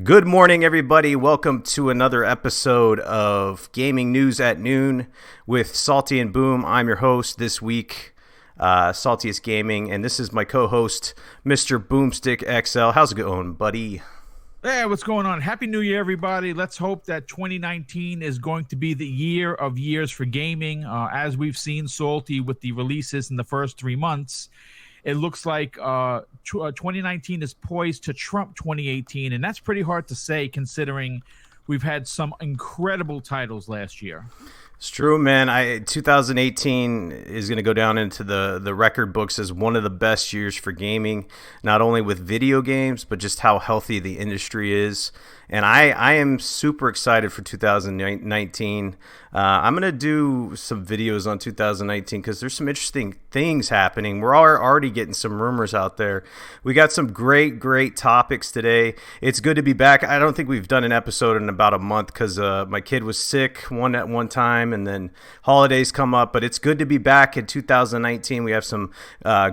Good morning, everybody. Welcome to another episode of Gaming News at Noon with Salty and Boom. I'm your host this week, Saltiest Gaming, and this is my co-host, Mr. Boomstick XL. How's it going, buddy? Hey, what's going on? Happy New Year, everybody. Let's hope that 2019 is going to be the year of years for gaming. As we've seen, Salty, with the releases in the first 3 months, it looks like 2019 is poised to trump 2018, and that's pretty hard to say considering we've had some incredible titles last year. It's true, man. 2018 is going to go down into the record books as one of the best years for gaming, not only with video games, but just how healthy the industry is. And I am super excited for 2019. I'm going to do some videos on 2019 because there's some interesting things happening. We're already getting some rumors out there. We got some great topics today. It's good to be back. I don't think we've done an episode in about a month because my kid was sick at one time, and then holidays come up. But it's good to be back in 2019. We have some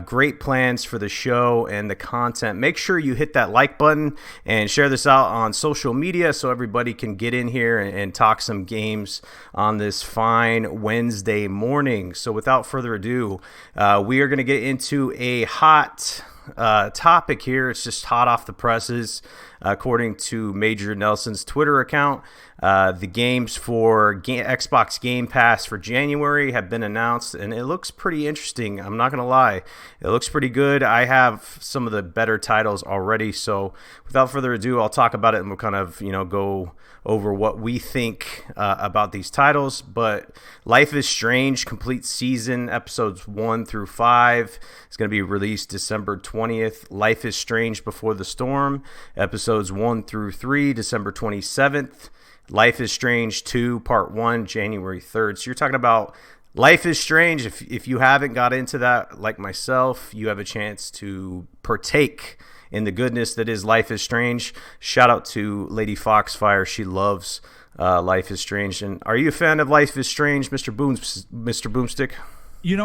great plans for the show and the content. Make sure you hit that like button and share this out on social media so everybody can get in here and talk some games on this fine Wednesday morning. So without further ado, we are going to get into a hot topic here. It's just hot off the presses. According to Major Nelson's Twitter account, the games for Xbox Game Pass for January have been announced, and it looks pretty interesting. I'm not going to lie. It looks pretty good. I have some of the better titles already, so without further ado, I'll talk about it, and we'll kind of, go over what we think about these titles. But Life is Strange Complete Season, episodes 1 through 5, is going to be released December 20th. Life is Strange Before the Storm, episodes 1 through 3, December 27th. Life is Strange 2, Part 1, January 3rd. So you're talking about Life is Strange. If you haven't got into that, like myself, you have a chance to partake in the goodness that is Life is Strange. Shout out to Lady Foxfire. She loves Life is Strange. And are you a fan of Life is Strange, Mr. Boomstick?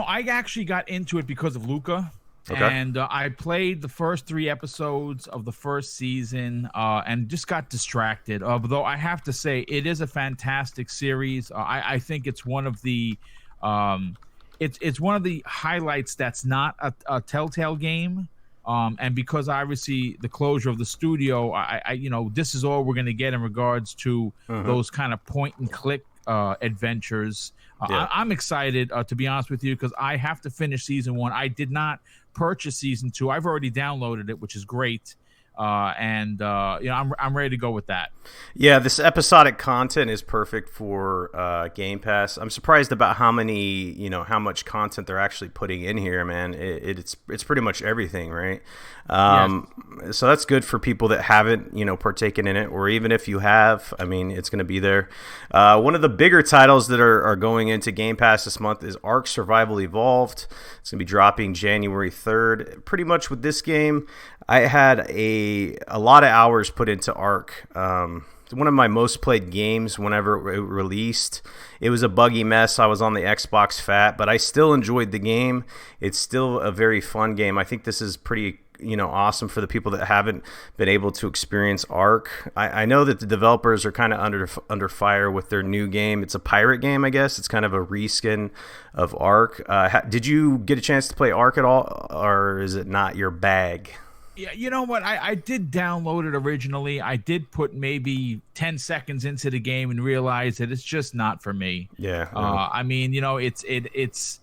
I actually got into it because of Luca. Okay. And I played the first 3 episodes of the first season and just got distracted. Though I have to say, it is a fantastic series. I think it's one of the it's one of the highlights that's not a Telltale game. And because obviously the closure of the studio, this is all we're going to get in regards to those kind of point and click adventures. Yeah. I'm excited, to be honest with you, because I have to finish season 1. I did not purchase season 2. I've already downloaded it, which is great. I'm ready to go with that. Yeah, this episodic content is perfect for Game Pass. I'm surprised about how much content they're actually putting in here, man. It's pretty much everything, right? Yes. So that's good for people that haven't, partaken in it, or even if you have, it's going to be there. One of the bigger titles that are going into Game Pass this month is Ark Survival Evolved. It's going to be dropping January 3rd. Pretty much with this game, I had a lot of hours put into Ark. One of my most played games whenever it released. It was a buggy mess. I was on the Xbox Fat, but I still enjoyed the game. It's still a very fun game. I think this is pretty awesome for the people that haven't been able to experience Ark. I know that the developers are kind of under fire with their new game. It's a pirate game, I guess. It's kind of a reskin of Ark. Did you get a chance to play Ark at all, or is it not your bag? Yeah, you know what? I did download it originally. I did put maybe 10 seconds into the game and realized that it's just not for me. Yeah. It's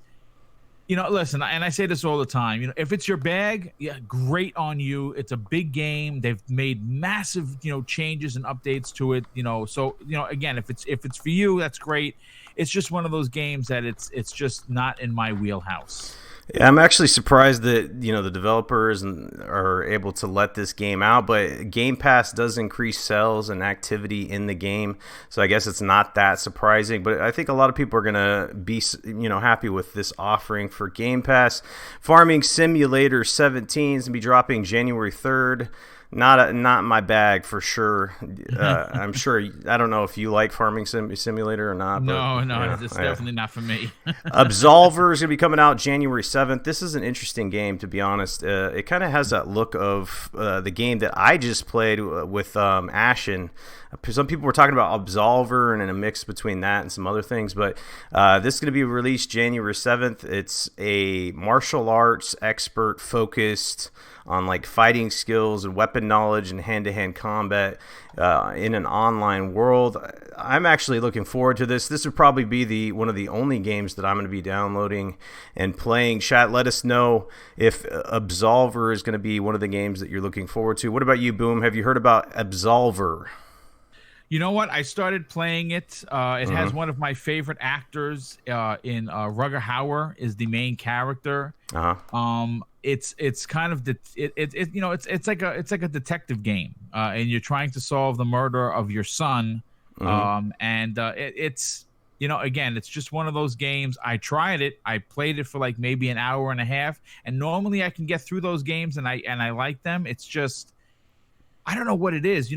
listen, and I say this all the time. If it's your bag, yeah, great on you. It's a big game. They've made massive, changes and updates to it. So again, if it's for you, that's great. It's just one of those games that it's just not in my wheelhouse. Yeah, I'm actually surprised that the developers are able to let this game out, but Game Pass does increase sales and activity in the game, so I guess it's not that surprising. But I think a lot of people are gonna be happy with this offering for Game Pass. Farming Simulator 17 is gonna be dropping January 3rd. Not my bag for sure. I'm sure. I don't know if you like Farming Simulator or not. No, it's definitely not for me. Absolver is going to be coming out January 7th. This is an interesting game, to be honest. It kind of has that look of the game that I just played with Ashen. Some people were talking about Absolver and in a mix between that and some other things, but this is going to be released January 7th. It's a martial arts expert focused on like fighting skills and weapon knowledge and hand-to-hand combat in an online world. I'm actually looking forward to this. This would probably be one of the only games that I'm going to be downloading and playing. Chat, let us know if Absolver is going to be one of the games that you're looking forward to. What about you, Boom? Have you heard about Absolver? You know what? I started playing it. It has one of my favorite actors in Rutger Hauer is the main character. It's kind of it's like a detective game, and you're trying to solve the murder of your son. It's again, it's just one of those games. I tried it. I played it for like maybe an hour and a half, and normally I can get through those games, and I like them. It's just I don't know what it is.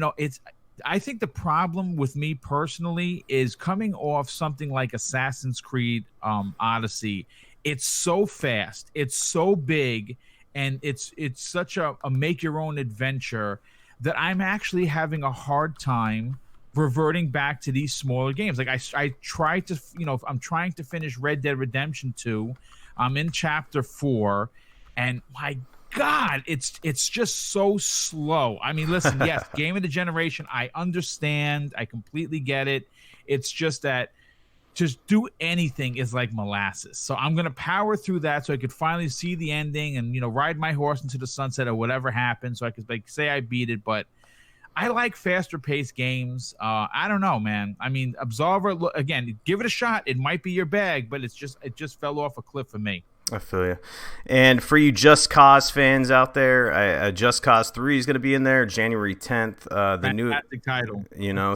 I think the problem with me personally is coming off something like Assassin's Creed Odyssey. It's so fast, it's so big, and it's such a make your own adventure that I'm actually having a hard time reverting back to these smaller games. Like I try to, I'm trying to finish Red Dead Redemption 2. I'm in chapter 4, and my God, it's just so slow. I mean, listen, yes, game of the generation. I understand. I completely get it. It's just that just do anything is like molasses. So I'm going to power through that so I could finally see the ending and, ride my horse into the sunset or whatever happens. So I could say I beat it. But I like faster paced games. I don't know, man. I mean, Absolver, again, give it a shot. It might be your bag, but it just fell off a cliff for me. I feel you. And for you Just Cause fans out there, Just Cause 3 is going to be in there January 10th. Fantastic title.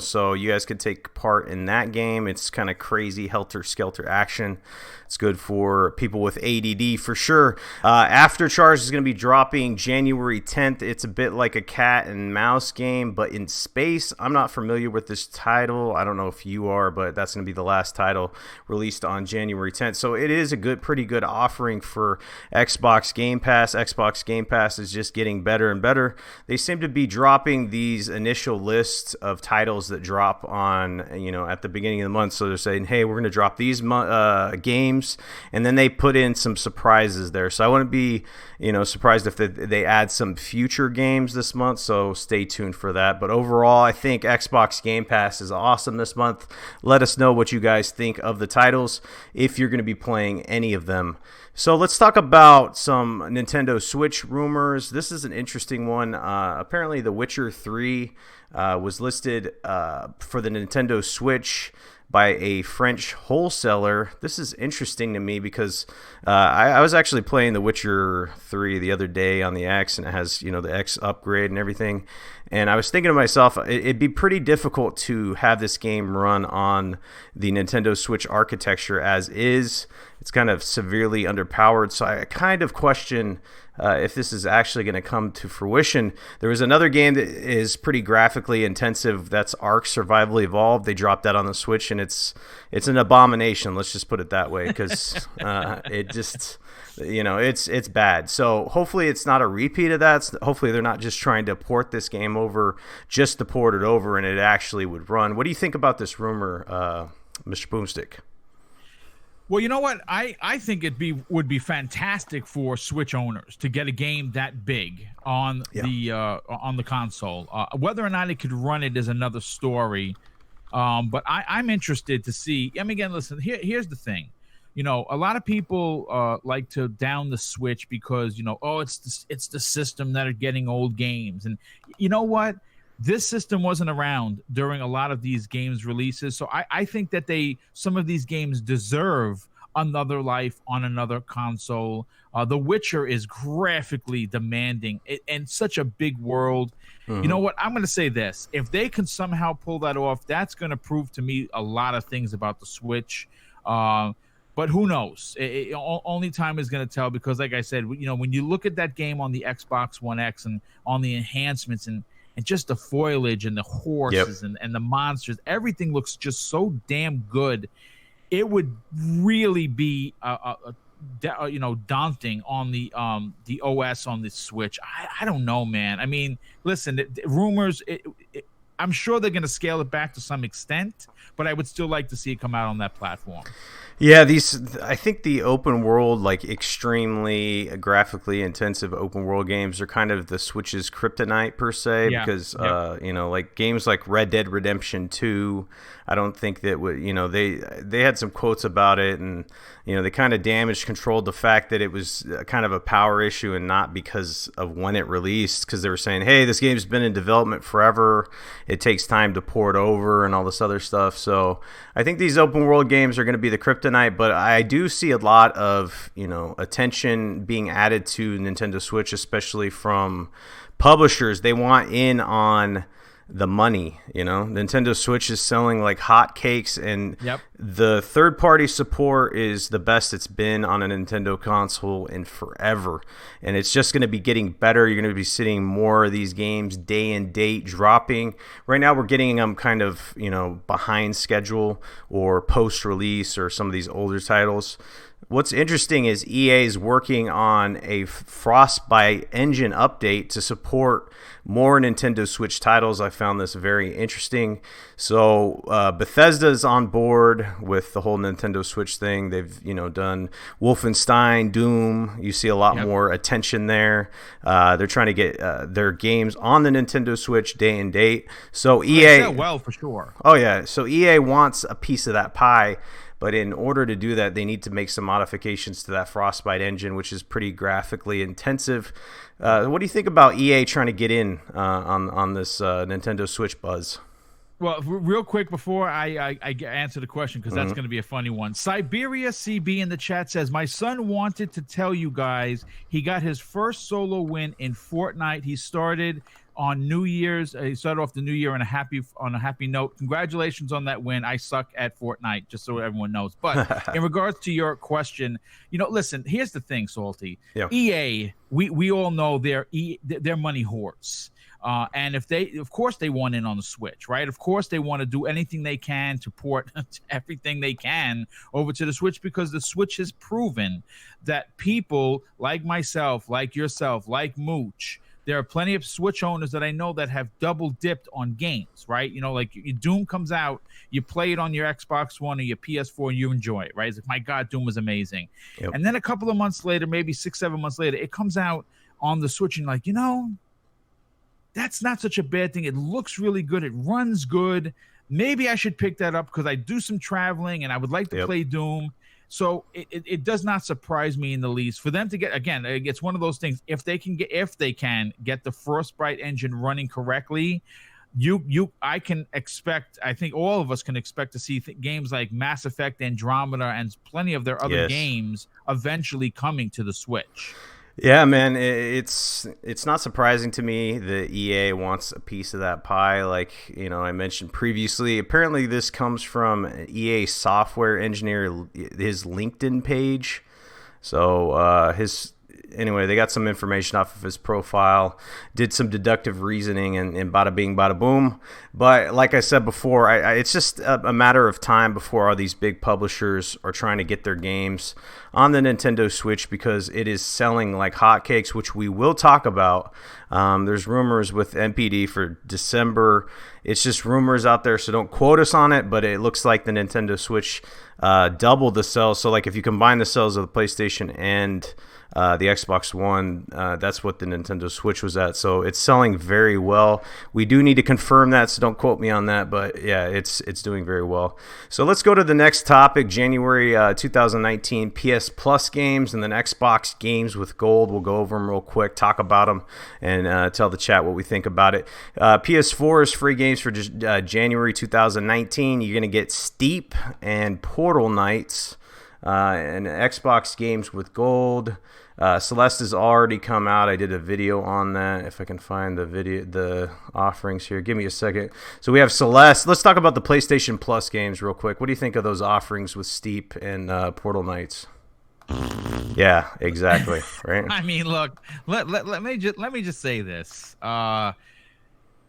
So you guys could take part in that game. It's kind of crazy helter-skelter action. It's good for people with ADD for sure. After Charge is going to be dropping January 10th. It's a bit like a cat and mouse game, but in space. I'm not familiar with this title. I don't know if you are, but that's going to be the last title released on January 10th. So it is a pretty good offering for Xbox Game Pass. Xbox Game Pass is just getting better and better. They seem to be dropping these initial lists of titles that drop on, at the beginning of the month. So they're saying, hey, we're going to drop these games, and then they put in some surprises there. So I wouldn't be, surprised if they add some future games this month. So stay tuned for that. But overall, I think Xbox Game Pass is awesome this month. Let us know what you guys think of the titles if you're going to be playing any of them. So let's talk about some Nintendo Switch rumors. This is an interesting one. Apparently, The Witcher 3 was listed for the Nintendo Switch by a French wholesaler. This is interesting to me because I was actually playing The Witcher 3 the other day on the X, and it has, the X upgrade and everything. And I was thinking to myself, it'd be pretty difficult to have this game run on the Nintendo Switch architecture as is. It's kind of severely underpowered, so I kind of question if this is actually going to come to fruition. There was another game that is pretty graphically intensive. That's Ark Survival Evolved. They dropped that on the Switch, and it's an abomination. Let's just put it that way, because it just, it's bad. So hopefully it's not a repeat of that. Hopefully they're not just trying to port this game over just to port it over, and it actually would run. What do you think about this rumor, Mr. Boomstick? Well, you know what? I think would be fantastic for Switch owners to get a game that big on the console. Whether or not it could run it is another story. But I'm interested to see. I mean, again, listen. Here's the thing. A lot of people like to down the Switch because it's the system that are getting old games, and you know what? This system wasn't around during a lot of these games releases. So I think that some of these games deserve another life on another console. The Witcher is graphically demanding and such a big world. Mm-hmm. You know what? I'm going to say this. If they can somehow pull that off, that's going to prove to me a lot of things about the Switch. But who knows? Only time is going to tell, because like I said, when you look at that game on the Xbox One X and on the enhancements and just the foliage and the horses and the monsters, everything looks just so damn good. It would really be daunting on the OS on the Switch. I don't know, man. I mean, listen, rumors. I'm sure they're going to scale it back to some extent, but I would still like to see it come out on that platform. Yeah, I think the open world, like extremely graphically intensive open world games are kind of the Switch's kryptonite per se, Yeah. because Yep. like games like Red Dead Redemption 2, I don't think that would, they had some quotes about it, and they kind of damage controlled the fact that it was kind of a power issue and not because of when it released, because they were saying, hey, this game's been in development forever, it takes time to port over and all this other stuff. So I think these open world games are going to be the kryptonite, but I do see a lot of attention being added to Nintendo Switch, especially from publishers. They want in on the money. Nintendo Switch is selling like hotcakes, and Yep. the third-party support is the best it's been on a Nintendo console in forever, and it's just going to be getting better. You're going to be seeing more of these games day and date dropping. Right now we're getting them kind of behind schedule or post-release, or some of these older titles. What's interesting is EA is working on a Frostbite engine update to support more Nintendo Switch titles. I found this very interesting. So Bethesda's on board with the whole Nintendo Switch thing. They've done Wolfenstein, Doom. You see a lot more attention there. They're trying to get their games on the Nintendo Switch day and date. So EA, well, for sure. Oh yeah, so EA wants a piece of that pie. But in order to do that, they need to make some modifications to that Frostbite engine, which is pretty graphically intensive. What do you think about EA trying to get in on this Nintendo Switch buzz? Well, real quick before I answer the question, because that's going to be a funny one. Siberia CB in the chat says, my son wanted to tell you guys he got his first solo win in Fortnite. He started on New Year's. He started off the new year on a happy note. Congratulations on that win. I suck at Fortnite, just so everyone knows. But in regards to your question, listen, here's the thing, Salty. Yeah. EA, we all know they're money whores. And of course they want in on the Switch, right? Of course they want to do anything they can to port everything they can over to the Switch, because the Switch has proven that people like myself, like yourself, like Mooch, there are plenty of Switch owners that I know that have double dipped on games, right? Like Doom comes out, you play it on your Xbox One or your PS4, and you enjoy it, right? It's like, my God, Doom was amazing. Yep. And then a couple of months later, maybe 6-7 months later, it comes out on the Switch, and like, that's not such a bad thing. It looks really good. It runs good. Maybe I should pick that up because I do some traveling and I would like to play Doom. So it does not surprise me in the least for them to get, again, it's one of those things. If they can get the Frostbite engine running correctly, I can expect, I think all of us can expect to see games like Mass Effect Andromeda and plenty of their other games eventually coming to the Switch. Yeah, man, it's not surprising to me that EA wants a piece of that pie. Like, I mentioned previously, apparently this comes from EA software engineer, his LinkedIn page. So anyway, they got some information off of his profile, did some deductive reasoning, and bada bing, bada boom. But like I said before, it's just a matter of time before all these big publishers are trying to get their games on the Nintendo Switch, because it is selling like hotcakes, which we will talk about. There's rumors with NPD for December. It's just rumors out there, so don't quote us on it, but it looks like the Nintendo Switch doubled the sales. So like if you combine the sales of the PlayStation and the Xbox One, that's what the Nintendo Switch was at. So it's selling very well. We do need to confirm that, so don't quote me on that, but yeah, it's doing very well. So let's go to the next topic, January 2019 PS Plus games, and then Xbox games with gold. We'll go over them real quick, talk about them, and tell the chat what we think about it. PS4 is free games for January 2019. You're going to get Steep and Portal Knights, and Xbox games with gold. Celeste has already come out. I did a video on that. If I can find the offerings here, give me a second. So we have Celeste. Let's talk about the PlayStation Plus games real quick. What do you think of those offerings with Steep and Portal Knights? Yeah, exactly. Right. I mean, look. Let me just say this.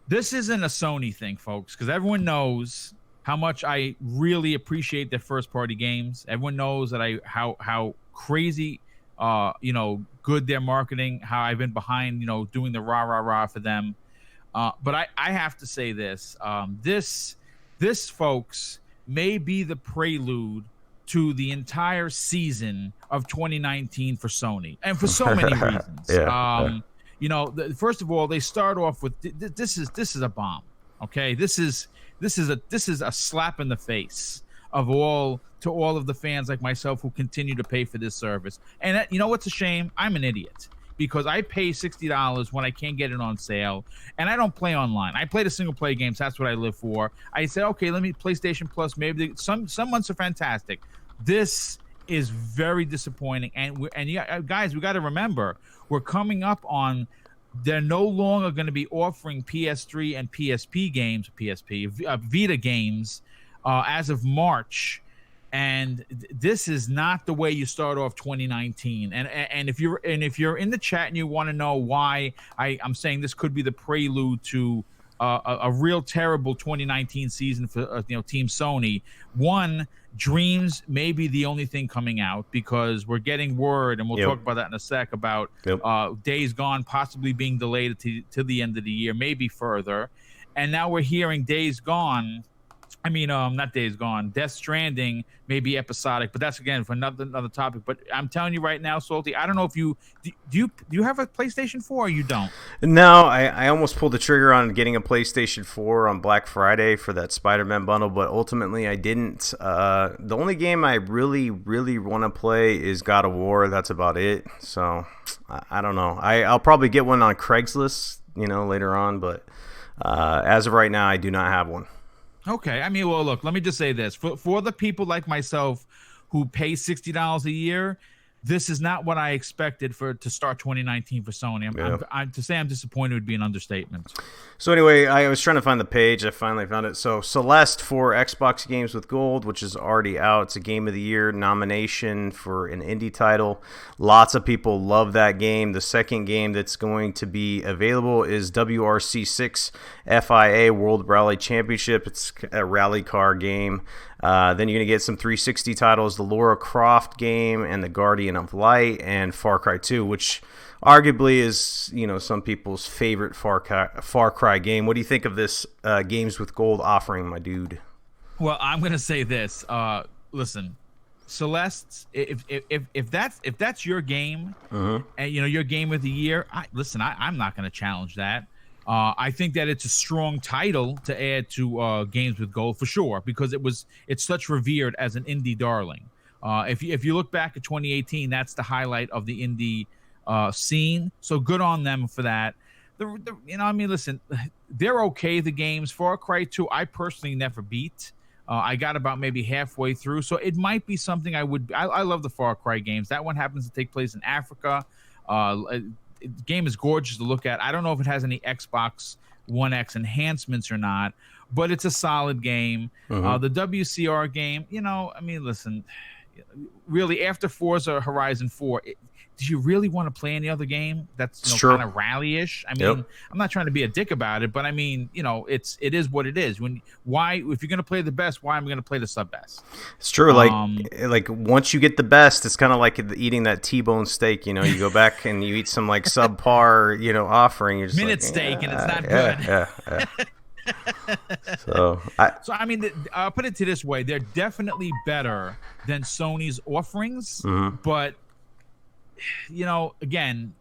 This isn't a Sony thing, folks, because everyone knows how much I really appreciate their first party games. Everyone knows that how crazy, good they're marketing, how I've been behind, doing the rah rah rah for them. But I have to say this, this folks may be the prelude to the entire season of 2019 for Sony, and for so many reasons. First of all, they start off with this is a bomb. Okay, this is a slap in the face of all of the fans like myself who continue to pay for this service. And you know what's a shame? I'm an idiot, because I pay $60 when I can't get it on sale, and I don't play online. I play the single play games. That's what I live for. I said, okay, let me PlayStation Plus. Maybe some months are fantastic. This is very disappointing. And guys, we got to remember, we're coming up on. They're no longer going to be offering PS3 and PSP games, Vita games, as of March. And this is not the way you start off 2019. And if you're in the chat and you want to know why I'm saying this could be the prelude to a real terrible 2019 season for Team Sony. One, Dreams may be the only thing coming out, because we're getting word, and we'll talk about that in a sec, about Days Gone possibly being delayed to the end of the year, maybe further. And now we're hearing Days Gone. I mean, not Days Gone. Death Stranding may be episodic, but that's again for another topic. But I'm telling you right now, Salty, I don't know if do you have a PlayStation 4 or you don't? No, I almost pulled the trigger on getting a PlayStation 4 on Black Friday for that Spider-Man bundle, but ultimately I didn't. The only game I really, really want to play is God of War. That's about it. So I don't know. I'll probably get one on Craigslist, later on, but as of right now, I do not have one. Okay. I mean, well, look, let me just say this. For the people like myself who pay $60 a year, this is not what I expected to start 2019 for Sony. To say I'm disappointed would be an understatement. So anyway, I was trying to find the page. I finally found it. So Celeste for Xbox Games with Gold, which is already out. It's a Game of the Year nomination for an indie title. Lots of people love that game. The second game that's going to be available is WRC6 FIA World Rally Championship. It's a rally car game. Then you're going to get some 360 titles, the Lara Croft game and the Guardian of Light, and Far Cry 2, which arguably is, some people's favorite Far Cry game. What do you think of this Games with Gold offering, my dude? Well, I'm going to say this. Listen, Celeste, if that's your game, and your game of the year, I'm not going to challenge that. I think that it's a strong title to add to Games with Gold for sure, because it's such revered as an indie darling. If you look back at 2018, that's the highlight of the indie scene. So good on them for that. Listen, they're okay. The games. Far Cry 2, I personally never beat. I got about maybe halfway through, so it might be something I love the Far Cry games. That one happens to take place in Africa. The game is gorgeous to look at. I don't know if it has any Xbox One X enhancements or not, but it's a solid game. The WCR game, listen, really, after Forza Horizon 4, do you really want to play any other game that's kind of rally-ish? I mean, I'm not trying to be a dick about it, but I mean, it is what it is. If you're going to play the best, why am I going to play the sub-best? It's true. Like once you get the best, it's kind of like eating that T-bone steak. You go back and you eat some like subpar, offering. You're just minute steak, and it's not good. Yeah. So I mean, I'll put it to this way: they're definitely better than Sony's offerings, but again,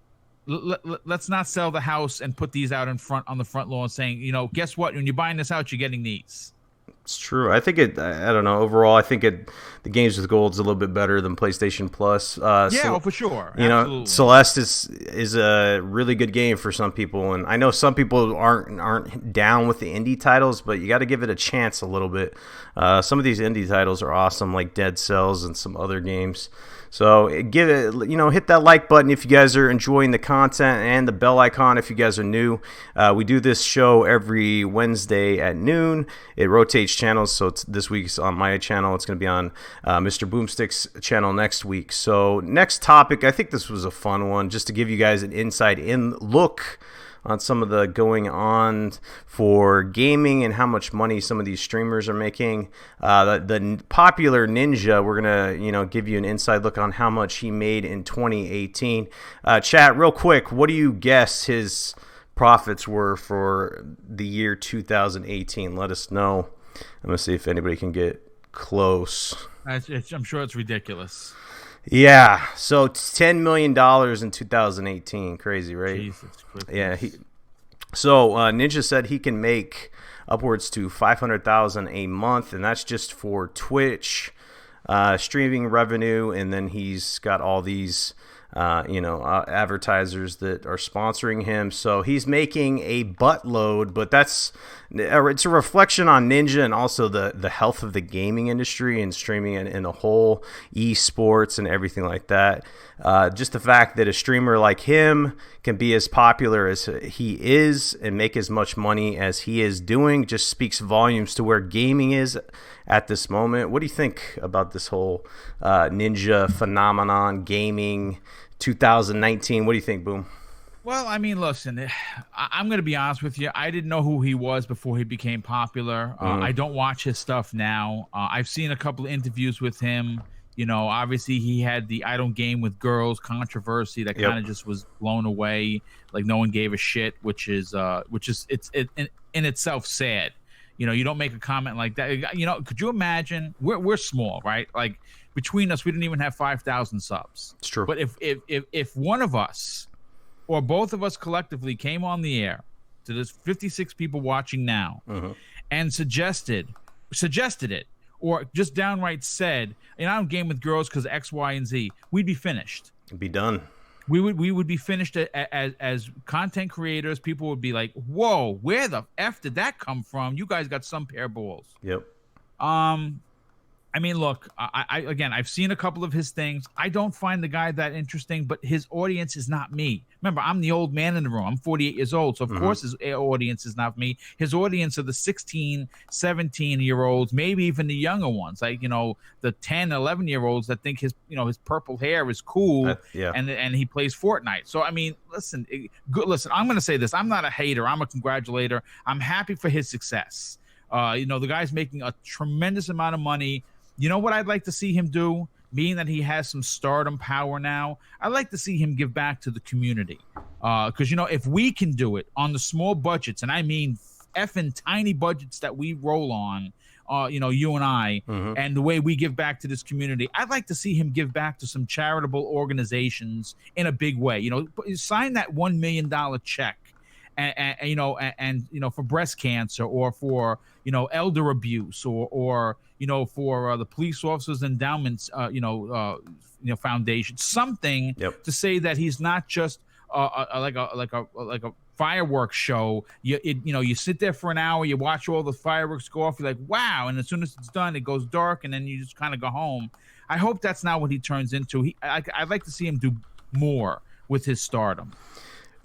let's not sell the house and put these out on the front lawn saying, guess what? When you're buying this out, you're getting these. It's true. I think I don't know. Overall, I think the Games with Gold is a little bit better than PlayStation Plus. For sure. Absolutely. Celeste is a really good game for some people, and I know some people aren't down with the indie titles, but you got to give it a chance a little bit. Some of these indie titles are awesome, like Dead Cells and some other games. So give it, hit that like button if you guys are enjoying the content, and the bell icon if you guys are new. We do this show every Wednesday at noon. It rotates channels, so this week's on my channel. It's going to be on Mr. Boomstick's channel next week. So next topic, I think this was a fun one, just to give you guys an inside look on some of the going on for gaming and how much money some of these streamers are making. The popular Ninja, we're gonna give you an inside look on how much he made in 2018. Chat, real quick, what do you guess his profits were for the year 2018? Let us know. I'm gonna see if anybody can get close. I'm sure it's ridiculous. Yeah, so $10 million in 2018. Crazy, right? Jesus Christ. Yeah. So Ninja said he can make upwards to $500,000 a month, and that's just for Twitch streaming revenue. And then he's got all these advertisers that are sponsoring him. So he's making a buttload, but it's a reflection on Ninja and also the health of the gaming industry and streaming in the whole, esports and everything like that. Just the fact that a streamer like him can be as popular as he is and make as much money as he is doing just speaks volumes to where gaming is at this moment. What do you think about this whole Ninja phenomenon, gaming 2019? What do you think, Boom? Well, I mean, listen, I'm going to be honest with you. I didn't know who he was before he became popular. I don't watch his stuff now. I've seen a couple of interviews with him. Obviously he had the "I don't game with girls" controversy that kind of just was blown away. Like no one gave a shit, which is in itself sad. You don't make a comment like that. Could you imagine? We're small, right? Like between us, we didn't even have 5,000 subs. It's true. But if one of us or both of us collectively came on the air to this 56 people watching now and suggested it, or just downright said, I don't game with girls because X, Y, and Z, we'd be finished. It'd be done. We would be finished as content creators. People would be like, "Whoa, where the F did that come from? You guys got some pair of balls." Yep. I mean, look, I've seen a couple of his things. I don't find the guy that interesting, but his audience is not me. Remember, I'm the old man in the room. I'm 48 years old, so of course his audience is not me. His audience are the 16, 17-year-olds, maybe even the younger ones, like the 10, 11-year-olds that think his purple hair is cool, and he plays Fortnite. So I mean, listen, I'm going to say this. I'm not a hater. I'm a congratulator. I'm happy for his success. The guy's making a tremendous amount of money. You know what I'd like to see him do? Being that he has some stardom power now, I'd like to see him give back to the community. Because, if we can do it on the small budgets, and I mean effing tiny budgets that we roll on, you and I, and the way we give back to this community, I'd like to see him give back to some charitable organizations in a big way. Sign that $1 million check. And for breast cancer, or for elder abuse, or for the police officers endowments foundation, something to say that he's not just like a fireworks show. You sit there for an hour, you watch all the fireworks go off, you're like, wow, and as soon as it's done, it goes dark, and then you just kind of go home. I hope that's not what he turns into. I'd like to see him do more with his stardom.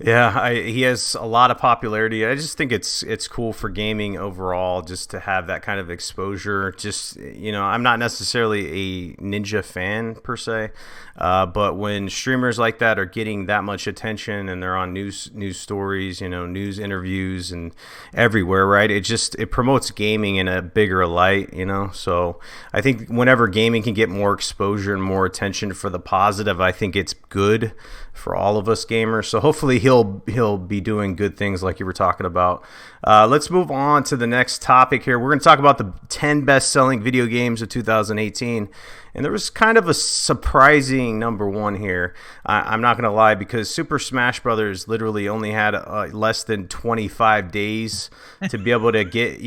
Yeah, he has a lot of popularity. I just think it's cool for gaming overall, just to have that kind of exposure. Just I'm not necessarily a Ninja fan per se, but when streamers like that are getting that much attention and they're on news stories, news interviews and everywhere, right? It promotes gaming in a bigger light, So I think whenever gaming can get more exposure and more attention for the positive, I think it's good for all of us gamers. So hopefully he'll be doing good things like you were talking about. Let's move on to the next topic here. We're going to talk about the 10 best-selling video games of 2018. And there was kind of a surprising number one here. I'm not going to lie, because Super Smash Brothers literally only had less than 25 days to be able to get,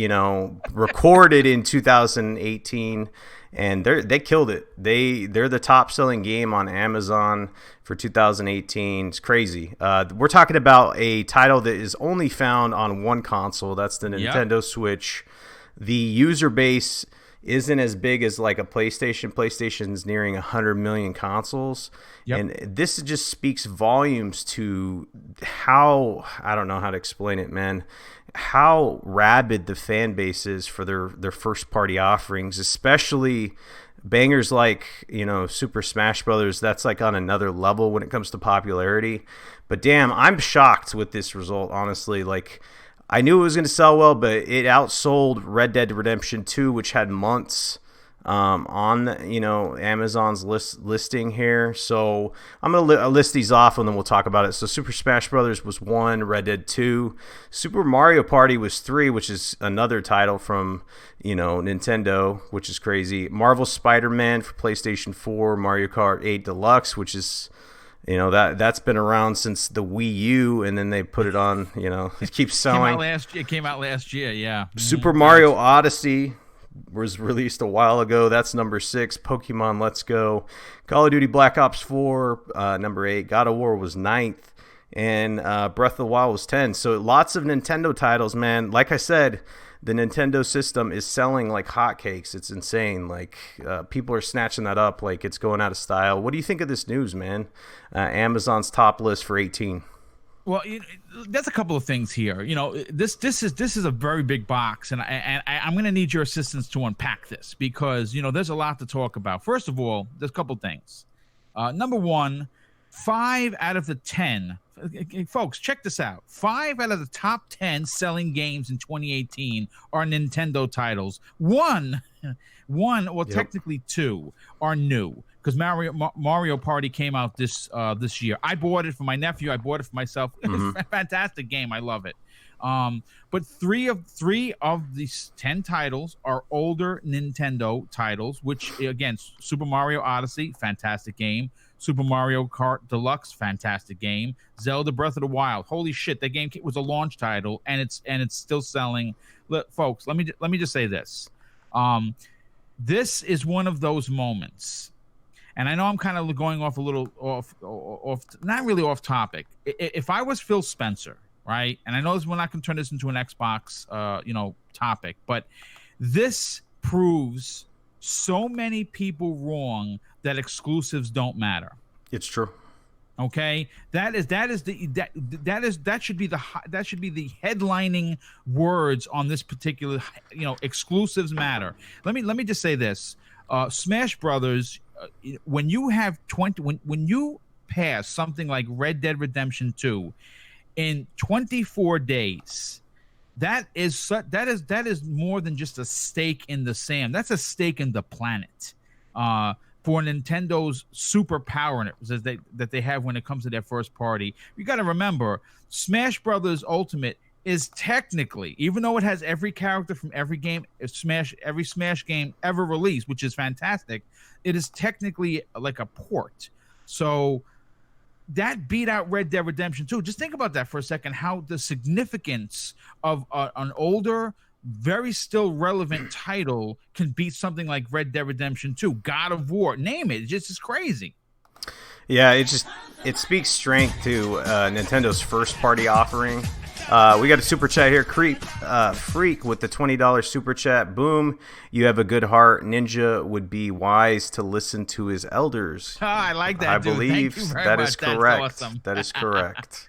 recorded in 2018. And they killed it. They're the top selling game on Amazon for 2018. It's crazy. We're talking about a title that is only found on one console. That's the Nintendo Switch. The user base isn't as big as like a PlayStation. PlayStation's nearing 100 million consoles. And this just speaks volumes to how, I don't know how to explain it, man, how rabid the fan base is for their first party offerings, especially bangers like, Super Smash Brothers, that's like on another level when it comes to popularity. But damn, I'm shocked with this result, honestly. Like, I knew it was going to sell well, but it outsold Red Dead Redemption 2, which had months on Amazon's listing here. So I'm gonna list these off and then we'll talk about it. So Super Smash Brothers was 1, Red Dead 2, Super Mario Party was 3, which is another title from Nintendo, which is crazy. Marvel Spider-Man for PlayStation 4, Mario Kart 8 Deluxe, which is that's been around since the Wii U, and then they put it on. It keeps selling. It came out last year. Yeah. Super Mario Odyssey was released a while ago. That's number 6. Pokemon Let's Go. Call of Duty Black Ops 4, number 8. God of War was 9th. And Breath of the Wild was 10. So lots of Nintendo titles, man. Like I said, the Nintendo system is selling like hotcakes. It's insane. Like people are snatching that up like it's going out of style. What do you think of this news, man? Amazon's top list for 18. Well, there's a couple of things here. This is a very big box, and I'm going to need your assistance to unpack this because there's a lot to talk about. First of all, there's a couple things. Number one, 5 out of the 10. Folks, check this out. 5 out of the top 10 selling games in 2018 are Nintendo titles. One, technically 2 are new. Because Mario Party came out this year. I bought it for my nephew. I bought it for myself. It's a fantastic game. I love it. But three of these 10 titles are older Nintendo titles, which, again, Super Mario Odyssey, fantastic game. Super Mario Kart Deluxe, fantastic game. Zelda Breath of the Wild, holy shit, that game was a launch title, and it's still selling. Look, folks, let me just say this. This is one of those moments. And I know I'm kind of going off a little off, not really off topic. If I was Phil Spencer, right? And I know we're not going to turn this into an Xbox, topic, but this proves so many people wrong that exclusives don't matter. It's true. Okay, that should be the headlining words on this particular. Exclusives matter. Let me just say this. Smash Brothers. When you have when you pass something like Red Dead Redemption 2 in 24 days, that is more than just a stake in the sand. That's a stake in the planet. For Nintendo's superpower that they have when it comes to their first party. You got to remember, Smash Brothers Ultimate is technically, even though it has every character from every game, every Smash game ever released, which is fantastic, it is technically like a port. So that beat out Red Dead Redemption 2. Just think about that for a second, how the significance of an older, very still relevant title can beat something like Red Dead Redemption 2, God of War, name it. It's just crazy. Yeah, it speaks strength to Nintendo's first party offering. We got a super chat here. Freak with the $20 super chat. Boom, you have a good heart. Ninja would be wise to listen to his elders. I like that. I dude. believe Thank you very that much. is correct. That's awesome. That is correct.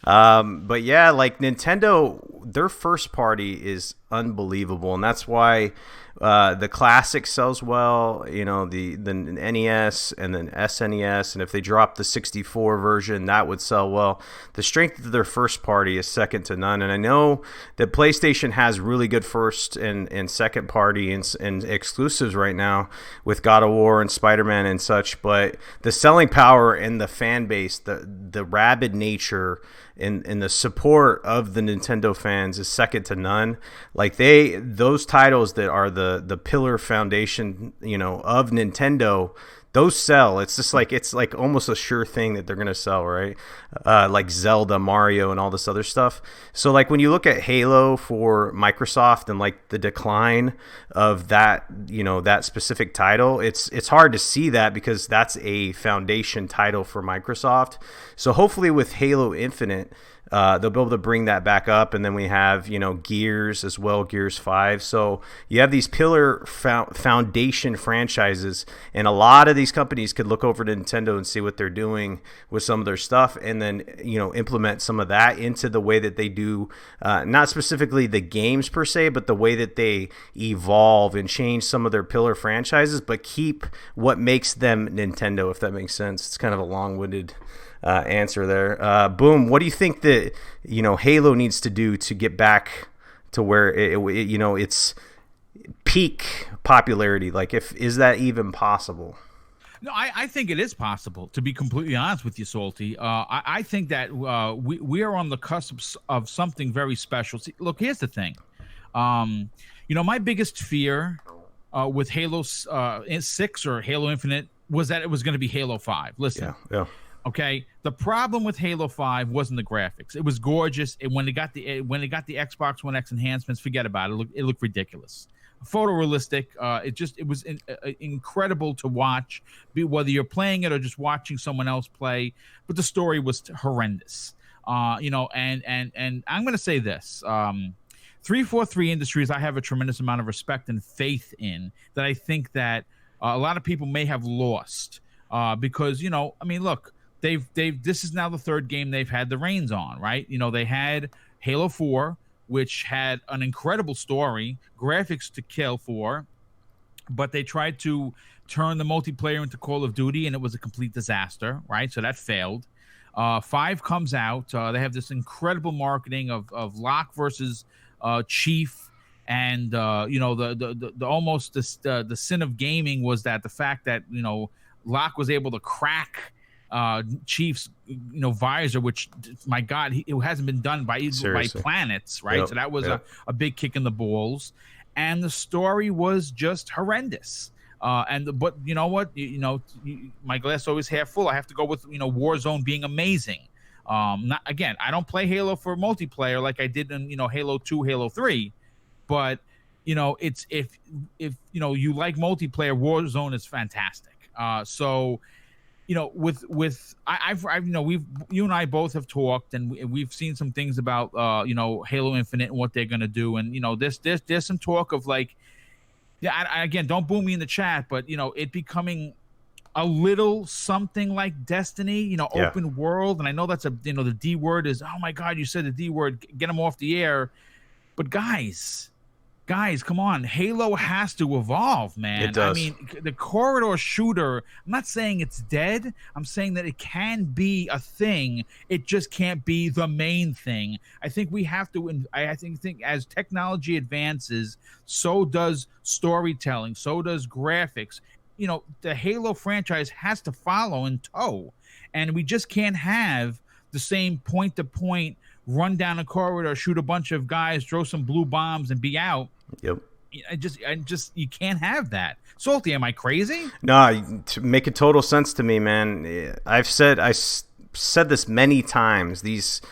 But yeah, like Nintendo, their first party is unbelievable, and that's why the classic sells well. The NES and then SNES, and if they drop the 64 version, that would sell well. The strength of their first party is second to none, and I know that PlayStation has really good first and second party and exclusives right now with God of War and Spider-Man and such, but the selling power and the fan base, the rabid nature and the support of the Nintendo fans is second to none. Like those titles that are the pillar foundation, of Nintendo, those sell. It's like almost a sure thing that they're gonna sell, right? Like Zelda, Mario, and all this other stuff. So like when you look at Halo for Microsoft and like the decline of that, that specific title, it's hard to see that because that's a foundation title for Microsoft. So hopefully with Halo Infinite, they'll be able to bring that back up. And then we have, Gears as well, Gears 5. So you have these pillar foundation franchises, and a lot of these companies could look over to Nintendo and see what they're doing with some of their stuff, and then, implement some of that into the way that they do, not specifically the games per se, but the way that they evolve and change some of their pillar franchises, but keep what makes them Nintendo, if that makes sense. It's kind of a long-winded answer there. Boom. What do you think that Halo needs to do to get back to where it's peak popularity? Like, is that even possible? No, I think it is possible, to be completely honest with you, Salty. I think that we are on the cusp of something very special. See, look, here's the thing. My biggest fear with Halo 6 or Halo Infinite was that it was going to be Halo 5. Listen. Yeah. Okay, the problem with Halo 5 wasn't the graphics. It was gorgeous. When it got the Xbox One X enhancements, forget about it. It looked ridiculous, photorealistic. It was incredible to watch, whether you're playing it or just watching someone else play. But the story was horrendous. And I'm going to say this. 343 Industries, I have a tremendous amount of respect and faith in, that I think that a lot of people may have lost because look. This is now the third game they've had the reins on, right? They had Halo 4, which had an incredible story, graphics to kill for, but they tried to turn the multiplayer into Call of Duty, and it was a complete disaster, right? So that failed. 5 comes out. They have this incredible marketing of Locke versus Chief, and the almost the sin of gaming was that the fact that Locke was able to crack Chief's visor, which, my God, it hasn't been done by planets, right? Yep, so that was a big kick in the balls, and the story was just horrendous. But you know what? My glass always half full. I have to go with Warzone being amazing. I don't play Halo for multiplayer like I did in Halo 2, Halo 3, but it's if you like multiplayer, Warzone is fantastic. You and I both have talked, and we've seen some things about Halo Infinite and what they're gonna do, and there's some talk of like, again, don't boo me in the chat, but it becoming a little something like Destiny, open world, and I know that's the D word is, oh my God, you said the D word, get them off the air, but guys, come on. Halo has to evolve, man. It does. I mean, the corridor shooter, I'm not saying it's dead. I'm saying that it can be a thing. It just can't be the main thing. I think we have to, I think as technology advances, so does storytelling, so does graphics. The Halo franchise has to follow in tow. And we just can't have the same point-to-point run down a corridor, shoot a bunch of guys, throw some blue bombs, and be out. Yep. I just you can't have that. Salty, am I crazy? No, to make total sense to me, man. I said this many times. These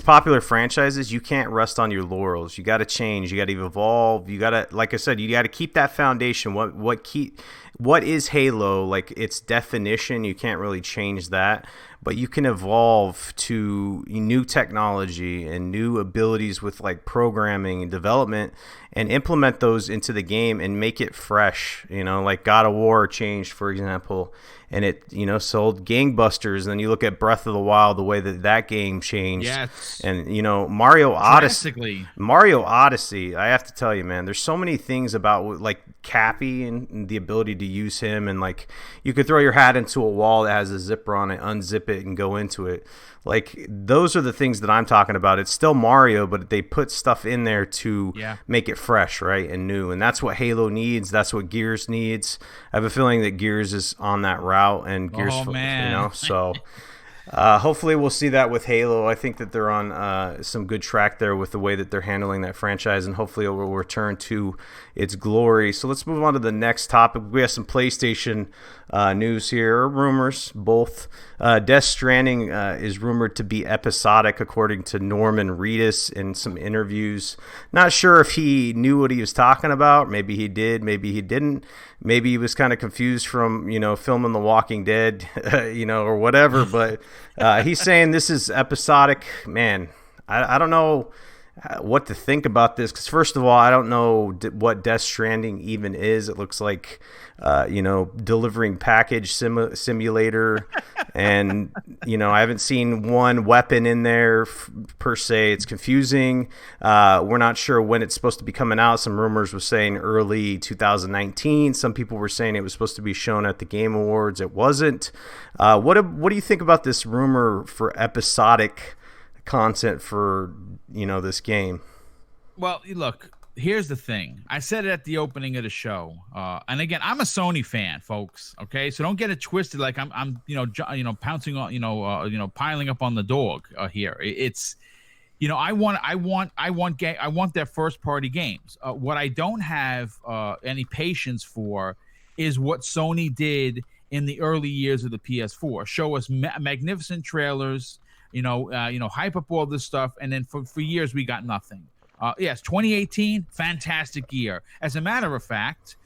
popular franchises, you can't rest on your laurels. You got to change. You got to evolve. You got to, like I said, you got to keep that foundation. What is Halo? Like, its definition, you can't really change that. But you can evolve to new technology and new abilities with like programming and development, and implement those into the game and make it fresh. Like God of War changed, for example, and it sold gangbusters. And then you look at Breath of the Wild, the way that game changed. Yes. And Mario Odyssey. I have to tell you, man, there's so many things about like Cappy and the ability to use him, and like you could throw your hat into a wall that has a zipper on it, unzip it, and go into it. Like, those are the things that I'm talking about. It's still Mario, but they put stuff in there to make it fresh, right, and new. And that's what Halo needs. That's what Gears needs. I have a feeling that Gears is on that route, and Gears, so hopefully we'll see that with Halo. I think that they're on some good track there with the way that they're handling that franchise, and hopefully it will return to its glory. So let's move on to the next topic. We have some PlayStation news here, or rumors, both. Death Stranding is rumored to be episodic, according to Norman Reedus in some interviews. Not sure if he knew what he was talking about. Maybe he did, maybe he didn't. Maybe he was kind of confused from, filming The Walking Dead, or whatever. But he's saying this is episodic. Man, I don't know what to think about this, because first of all, I don't know what Death Stranding even is. It looks like delivering package simulator, and I haven't seen one weapon in there per se. It's confusing. We're not sure when it's supposed to be coming out. Some rumors were saying early 2019. Some people were saying it was supposed to be shown at the Game Awards. It wasn't. What do you think about this rumor for episodic content for this game? Well, look, here's the thing. I said it at the opening of the show, and again, I'm a Sony fan, folks. Okay, so don't get it twisted. Like I'm pouncing on, piling up on the dog here. It's, I want their first party games. What I don't have any patience for is what Sony did in the early years of the PS4. Show us magnificent trailers. Hype up all this stuff, and then for years we got nothing. Yes, 2018, fantastic year. As a matter of fact,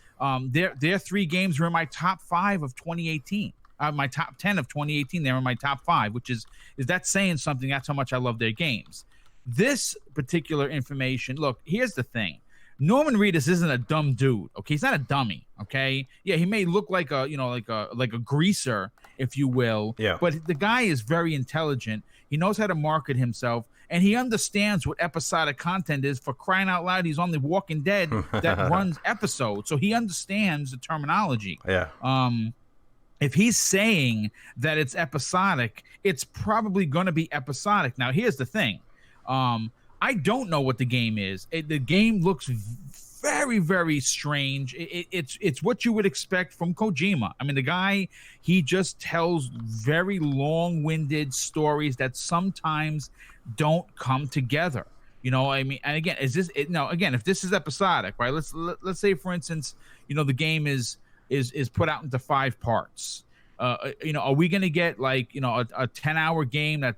their 3 games were in my top 5 of 2018. My top 10 of 2018, they were in my top 5, which is that saying something? That's how much I love their games. This particular information, look, here's the thing. Norman Reedus isn't a dumb dude. Okay, he's not a dummy. Okay, yeah, he may look like a greaser, if you will. Yeah. But the guy is very intelligent. He knows how to market himself, and he understands what episodic content is. For crying out loud, he's on The Walking Dead that runs episodes, so he understands the terminology. Yeah. If he's saying that it's episodic, it's probably going to be episodic. Now, here's the thing. I don't know what the game is. The game looks very, very strange. It's what you would expect from Kojima. I mean, the guy, he just tells very long-winded stories that sometimes don't come together. I mean, and again, if this is episodic, right? Let's say, for instance, the game is put out into 5 parts. Are we going to get like a 10-hour game that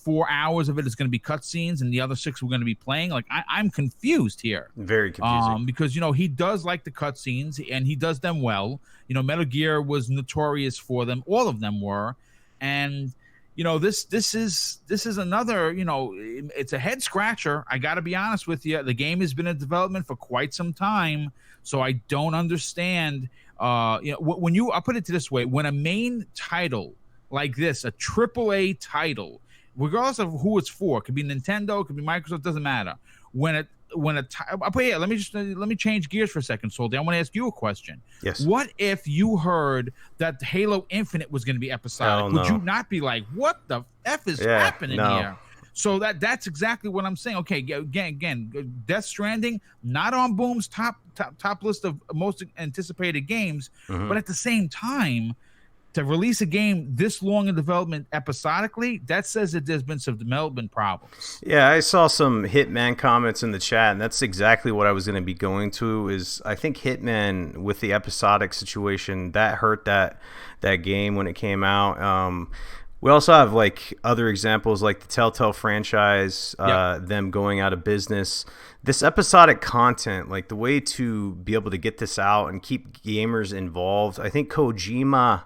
4 hours of it is going to be cutscenes and the other 6 we're going to be playing? Like I'm confused here. Very confusing. Because he does like the cutscenes and he does them well. Metal Gear was notorious for them. All of them were, and this is another. It's a head scratcher. I got to be honest with you. The game has been in development for quite some time, so I don't understand. When I'll put it this way, when a main title like this, a AAA title, regardless of who it's for, it could be Nintendo, it could be Microsoft, doesn't matter. Let me change gears for a second, Soldy. I want to ask you a question. Yes. What if you heard that Halo Infinite was going to be episodic? Would you not be like, what the F is happening here? So that's exactly what I'm saying. Okay, again, Death Stranding, not on Boom's top list of most anticipated games, but at the same time, to release a game this long in development episodically, that says that there's been some development problems. Yeah, I saw some Hitman comments in the chat, and that's exactly what I was going to be going to. Is I think Hitman, with the episodic situation, that hurt that game when it came out. We also have like other examples like the Telltale franchise, them going out of business. This episodic content, like the way to be able to get this out and keep gamers involved, I think Kojima,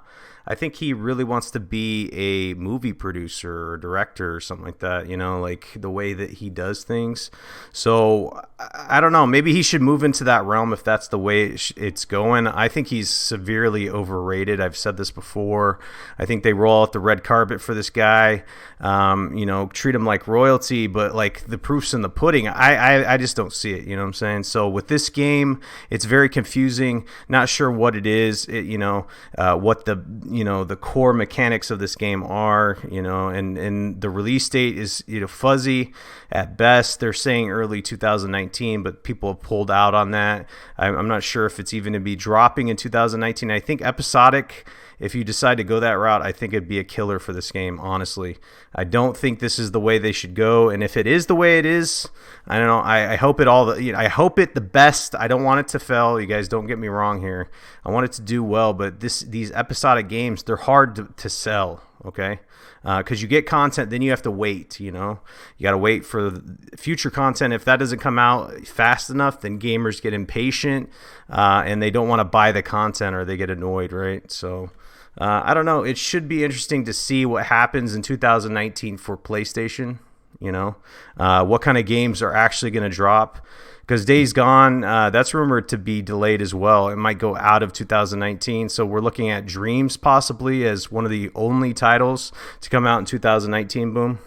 he really wants to be a movie producer or director or something like that, like the way that he does things. So I don't know, maybe he should move into that realm if that's the way it's going. I think he's severely overrated. I've said this before. I think they roll out the red carpet for this guy, treat him like royalty, but like the proof's in the pudding. I just don't see it, you know what I'm saying? So with this game, it's very confusing, not sure what it is, what the core mechanics of this game are, and the release date is fuzzy at best. They're saying early 2019, but people have pulled out on that. I'm not sure if it's even to be dropping in 2019. I think episodic, if you decide to go that route, I think it'd be a killer for this game, honestly. I don't think this is the way they should go, and if it is the way it is, I don't know. I hope it I hope it the best. I don't want it to fail. You guys don't get me wrong here. I want it to do well, but these episodic games, they're hard to sell, okay? Because you get content, then you have to wait, you got to wait for future content. If that doesn't come out fast enough, then gamers get impatient, and they don't want to buy the content or they get annoyed, right? So I don't know. It should be interesting to see what happens in 2019 for PlayStation. You know, what kind of games are actually going to drop? Because Days Gone, that's rumored to be delayed as well. It might go out of 2019. So we're looking at Dreams possibly as one of the only titles to come out in 2019. Boom.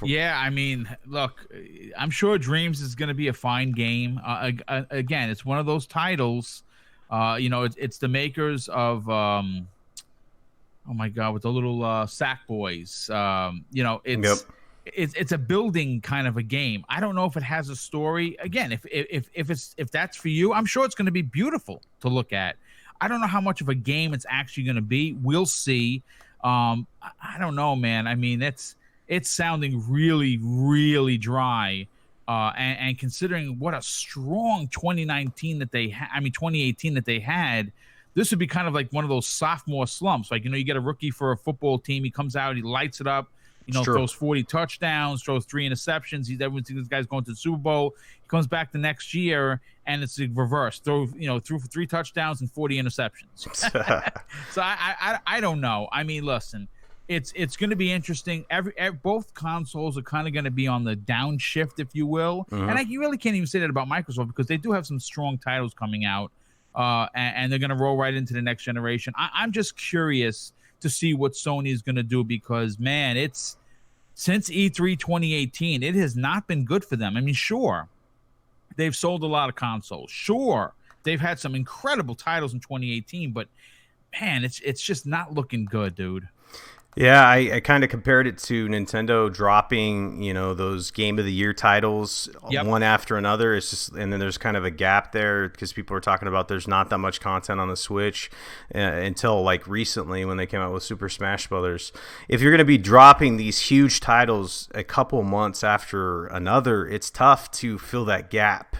Yeah, I mean, look, I'm sure Dreams is going to be a fine game. Again, it's one of those titles. It's the makers of oh my god, with the little sack boys. Yep. It's a building kind of a game. I don't know if it has a story. Again, if that's for you, I'm sure it's going to be beautiful to look at. I don't know how much of a game it's actually going to be. We'll see. I don't know, man. I mean, it's sounding really, really dry. And considering what a strong 2019 that they had, 2018 that they had, this would be kind of like one of those sophomore slumps. Like, you get a rookie for a football team. He comes out, he lights it up, throws 40 touchdowns, throws 3 interceptions. Everyone thinks this guy's going to the Super Bowl. He comes back the next year, and it's the reverse. Threw for 3 touchdowns and 40 interceptions. So I don't know. I mean, listen, it's going to be interesting. Both consoles are kind of going to be on the downshift, if you will. Mm-hmm. And you really can't even say that about Microsoft, because they do have some strong titles coming out. And they're going to roll right into the next generation. I'm just curious to see what Sony is going to do, because, man, it's since E3 2018, it has not been good for them. I mean, sure, they've sold a lot of consoles. Sure, they've had some incredible titles in 2018, but, man, it's just not looking good, dude. Yeah, I kind of compared it to Nintendo dropping, those Game of the Year titles one after another. It's just, and then there's kind of a gap there because people are talking about there's not that much content on the Switch until like recently when they came out with Super Smash Brothers. If you're going to be dropping these huge titles a couple months after another, it's tough to fill that gap.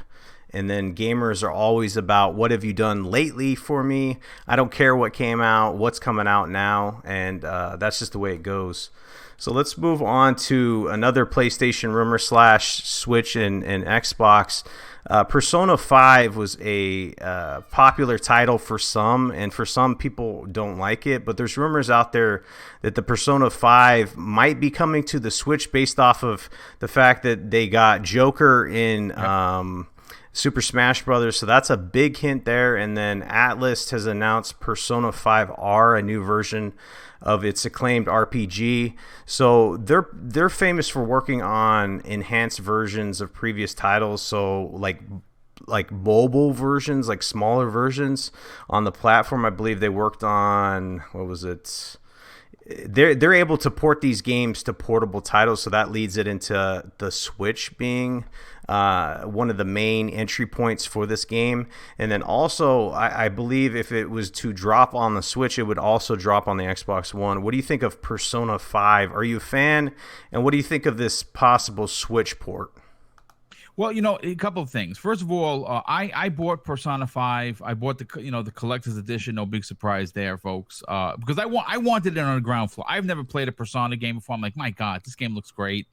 And then gamers are always about, what have you done lately for me? I don't care what came out, what's coming out now. And that's just the way it goes. So let's move on to another PlayStation rumor / Switch and Xbox. Persona 5 was a popular title for some, and for some people don't like it. But there's rumors out there that the Persona 5 might be coming to the Switch based off of the fact that they got Joker in... Super Smash Brothers, so that's a big hint there. And then Atlus has announced Persona 5R, a new version of its acclaimed RPG. So they're famous for working on enhanced versions of previous titles. So like mobile versions, like smaller versions on the platform. I believe they worked on, what was it? They're able to port these games to portable titles, so that leads it into the Switch being one of the main entry points for this game. And then also, I believe if it was to drop on the Switch, it would also drop on the Xbox One. What do you think of Persona 5? Are you a fan? And what do you think of this possible Switch port? Well, a couple of things. First of all, I bought Persona 5. I bought the collector's edition. No big surprise there, folks. Because I wanted it on the ground floor. I've never played a Persona game before. I'm like, my God, this game looks great.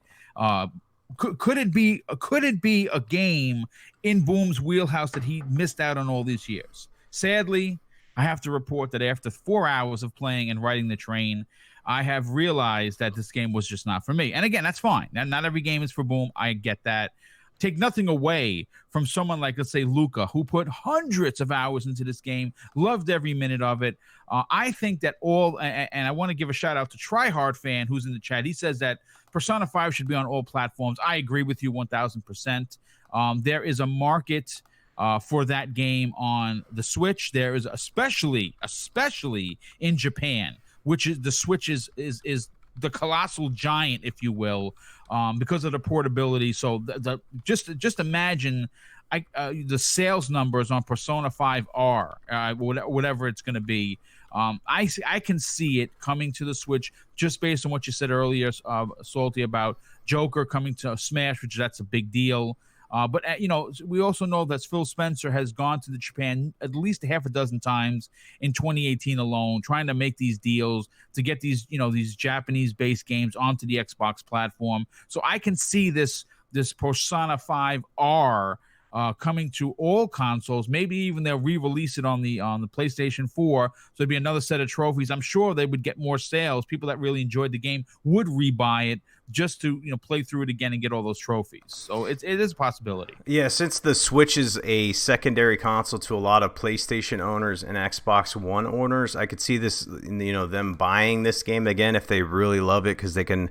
Could it be a game in Boom's wheelhouse that he missed out on all these years? Sadly, I have to report that after 4 hours of playing and riding the train, I have realized that this game was just not for me. And again, that's fine. Not every game is for Boom. I get that. Take nothing away from someone like, let's say, Luca, who put hundreds of hours into this game, loved every minute of it. I think that and I want to give a shout out to Tryhard Fan, who's in the chat. He says that Persona 5 should be on all platforms. I agree with you 1,000%. There is a market for that game on the Switch. There is especially in Japan, which is the Switch is the colossal giant, if you will, because of the portability. So just imagine the sales numbers on Persona 5R, whatever it's going to be. I can see it coming to the Switch just based on what you said earlier, Salty, about Joker coming to Smash, which that's a big deal. But we also know that Phil Spencer has gone to Japan at least a half a dozen times in 2018 alone, trying to make these deals to get these Japanese-based games onto the Xbox platform. So I can see this Persona 5R coming to all consoles. Maybe even they'll re-release it on the PlayStation 4. So it'd be another set of trophies. I'm sure they would get more sales. People that really enjoyed the game would rebuy it. just to play through it again and get all those trophies. So it is a possibility. Yeah, since the Switch is a secondary console to a lot of PlayStation owners and Xbox One owners, I could see this, them buying this game again if they really love it, because they can,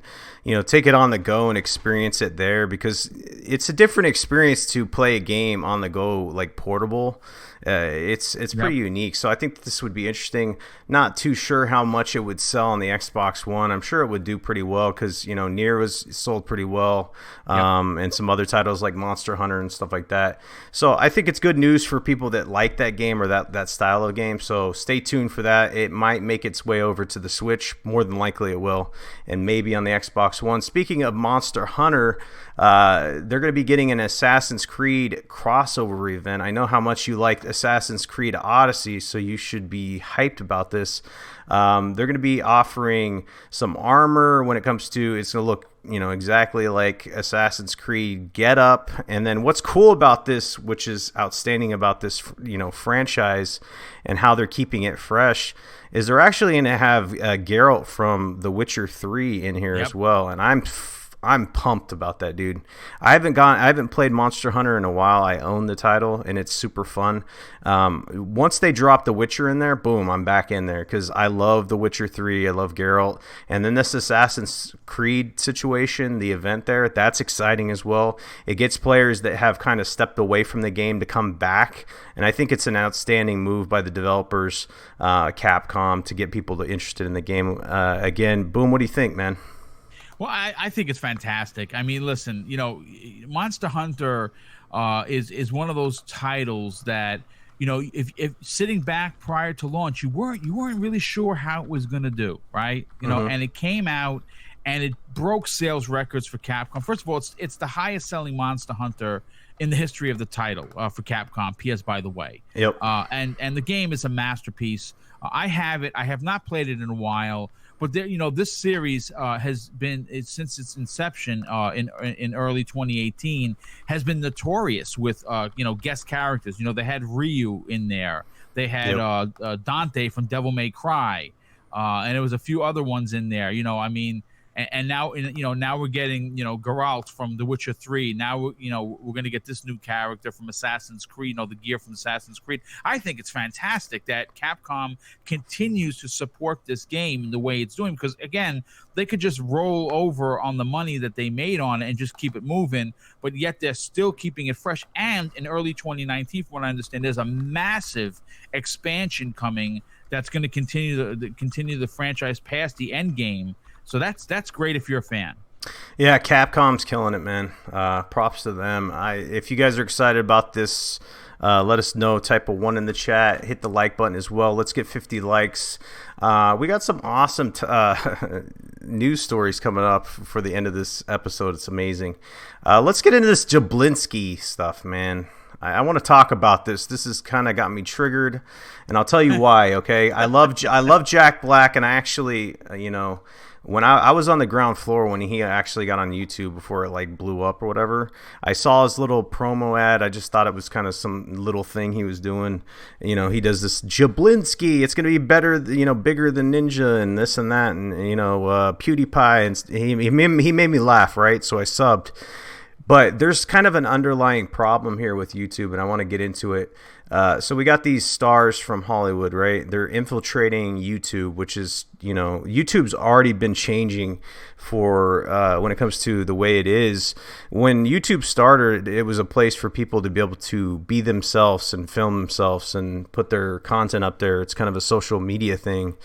take it on the go and experience it there, because it's a different experience to play a game on the go, like portable. It's pretty unique. So I think this would be interesting. Not too sure how much it would sell on the Xbox One. I'm sure it would do pretty well because, Nier was sold pretty well, and some other titles like Monster Hunter and stuff like that. So I think it's good news for people that like that game or that style of game. So stay tuned for that. It might make its way over to the Switch. More than likely it will. And maybe on the Xbox One. Speaking of Monster Hunter, they're going to be getting an Assassin's Creed crossover event. I know how much you liked Assassin's Creed Odyssey, so you should be hyped about this. They're going to be offering some armor when it comes to, it's going to look exactly like Assassin's Creed getup. And then what's cool about this, which is outstanding about this franchise and how they're keeping it fresh, is they're actually going to have Geralt from The Witcher 3 in here as well. And I'm pumped about that, dude. I haven't played Monster Hunter in a while. I own the title, and it's super fun. Once they drop The Witcher in there, boom, I'm back in there because I love The Witcher 3. I love Geralt. And then this Assassin's Creed situation, the event there, that's exciting as well. It gets players that have kind of stepped away from the game to come back, and I think it's an outstanding move by the developers, Capcom, to get people interested in the game again. Boom, what do you think, man? Well, I think it's fantastic. I mean, listen, Monster Hunter is one of those titles that, if sitting back prior to launch, you weren't really sure how it was going to do, right? And it came out and it broke sales records for Capcom. First of all, it's the highest selling Monster Hunter in the history of the title for Capcom. P.S. by the way. Yep. And the game is a masterpiece. I have it. I have not played it in a while. But this series has been since its inception in early 2018 has been notorious with guest characters. They had Ryu in there. They had Dante from Devil May Cry, and there was a few other ones in there. And now now we're getting Geralt from The Witcher 3. Now we're going to get this new character from Assassin's Creed. The gear from Assassin's Creed. I think it's fantastic that Capcom continues to support this game in the way it's doing, because again, they could just roll over on the money that they made on it and just keep it moving, but yet they're still keeping it fresh. And in early 2019, from what I understand, there's a massive expansion coming that's going to continue the franchise past the end game. So that's great if you're a fan. Yeah, Capcom's killing it, man. Props to them. If you guys are excited about this, let us know. Type a 1 in the chat. Hit the like button as well. Let's get 50 likes. We got some awesome news stories coming up for the end of this episode. It's amazing. Let's get into this Jablinski stuff, man. I want to talk about this. This has kind of got me triggered, and I'll tell you why. Okay, I love Jack Black, and I actually, when I was on the ground floor when he actually got on YouTube before it blew up or whatever, I saw his little promo ad. I just thought it was kind of some little thing he was doing. He does this Jablinski. It's going to be better, bigger than Ninja and this and that, and PewDiePie, and he made me laugh, right? So I subbed. But there's kind of an underlying problem here with YouTube, and I want to get into it. So we got these stars from Hollywood, right? They're infiltrating YouTube, which is, YouTube's already been changing for when it comes to the way it is. When YouTube started, it was a place for people to be able to be themselves and film themselves and put their content up there. It's kind of a social media thing.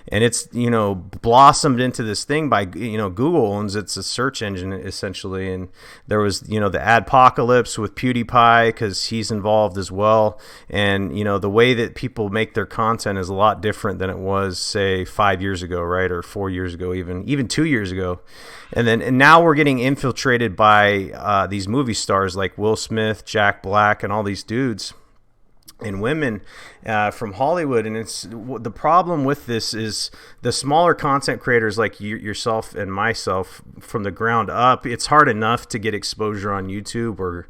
And it's, blossomed into this thing by, Google owns it's a search engine essentially. And there was, the adpocalypse with PewDiePie because he's involved as well. And, the way that people make their content is a lot different than it was, say, 5 years ago, right? Or 4 years ago, even 2 years ago. And now we're getting infiltrated by these movie stars like Will Smith, Jack Black, and all these dudes and women from Hollywood. And it's the problem with this is the smaller content creators like yourself and myself from the ground up. It's hard enough to get exposure on YouTube or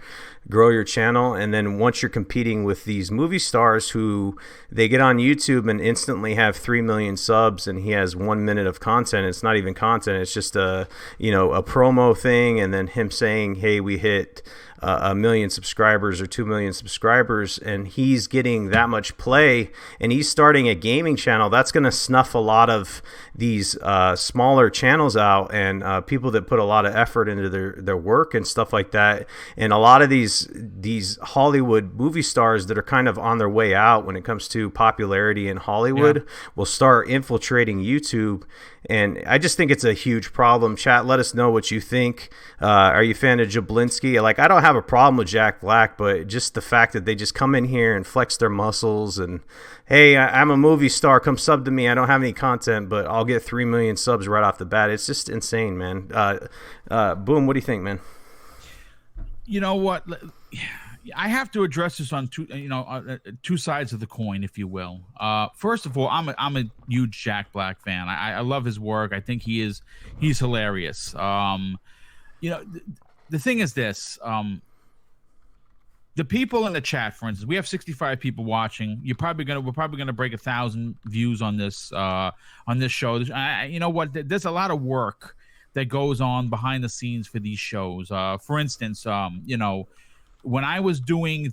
grow your channel. And then once you're competing with these movie stars who they get on YouTube and instantly have 3 million subs, and he has 1 minute of content, it's not even content, it's just a promo thing, and then him saying, hey, we hit 1 million subscribers or 2 million subscribers, and he's getting that much play, and he's starting a gaming channel. That's going to snuff a lot of these smaller channels out, and people that put a lot of effort into their work and stuff like that. And a lot of these Hollywood movie stars that are kind of on their way out when it comes to popularity in Hollywood will start infiltrating YouTube. And I just think it's a huge problem. Chat, let us know what you think. Are you a fan of Jablinski? Like, I don't have a problem with Jack Black, but just the fact that they just come in here and flex their muscles and, hey, I'm a movie star, come sub to me. I don't have any content, but I'll get 3 million subs right off the bat. It's just insane, man. Boom, what do you think, man? You know what? I have to address this on two sides of the coin, if you will. First of all, I'm a huge Jack Black fan. I love his work. I think he's hilarious. The thing is this. The people in the chat, for instance, we have 65 people watching. We're probably gonna break 1,000 views on this show. You know what? There's a lot of work that goes on behind the scenes for these shows. For instance, when I was doing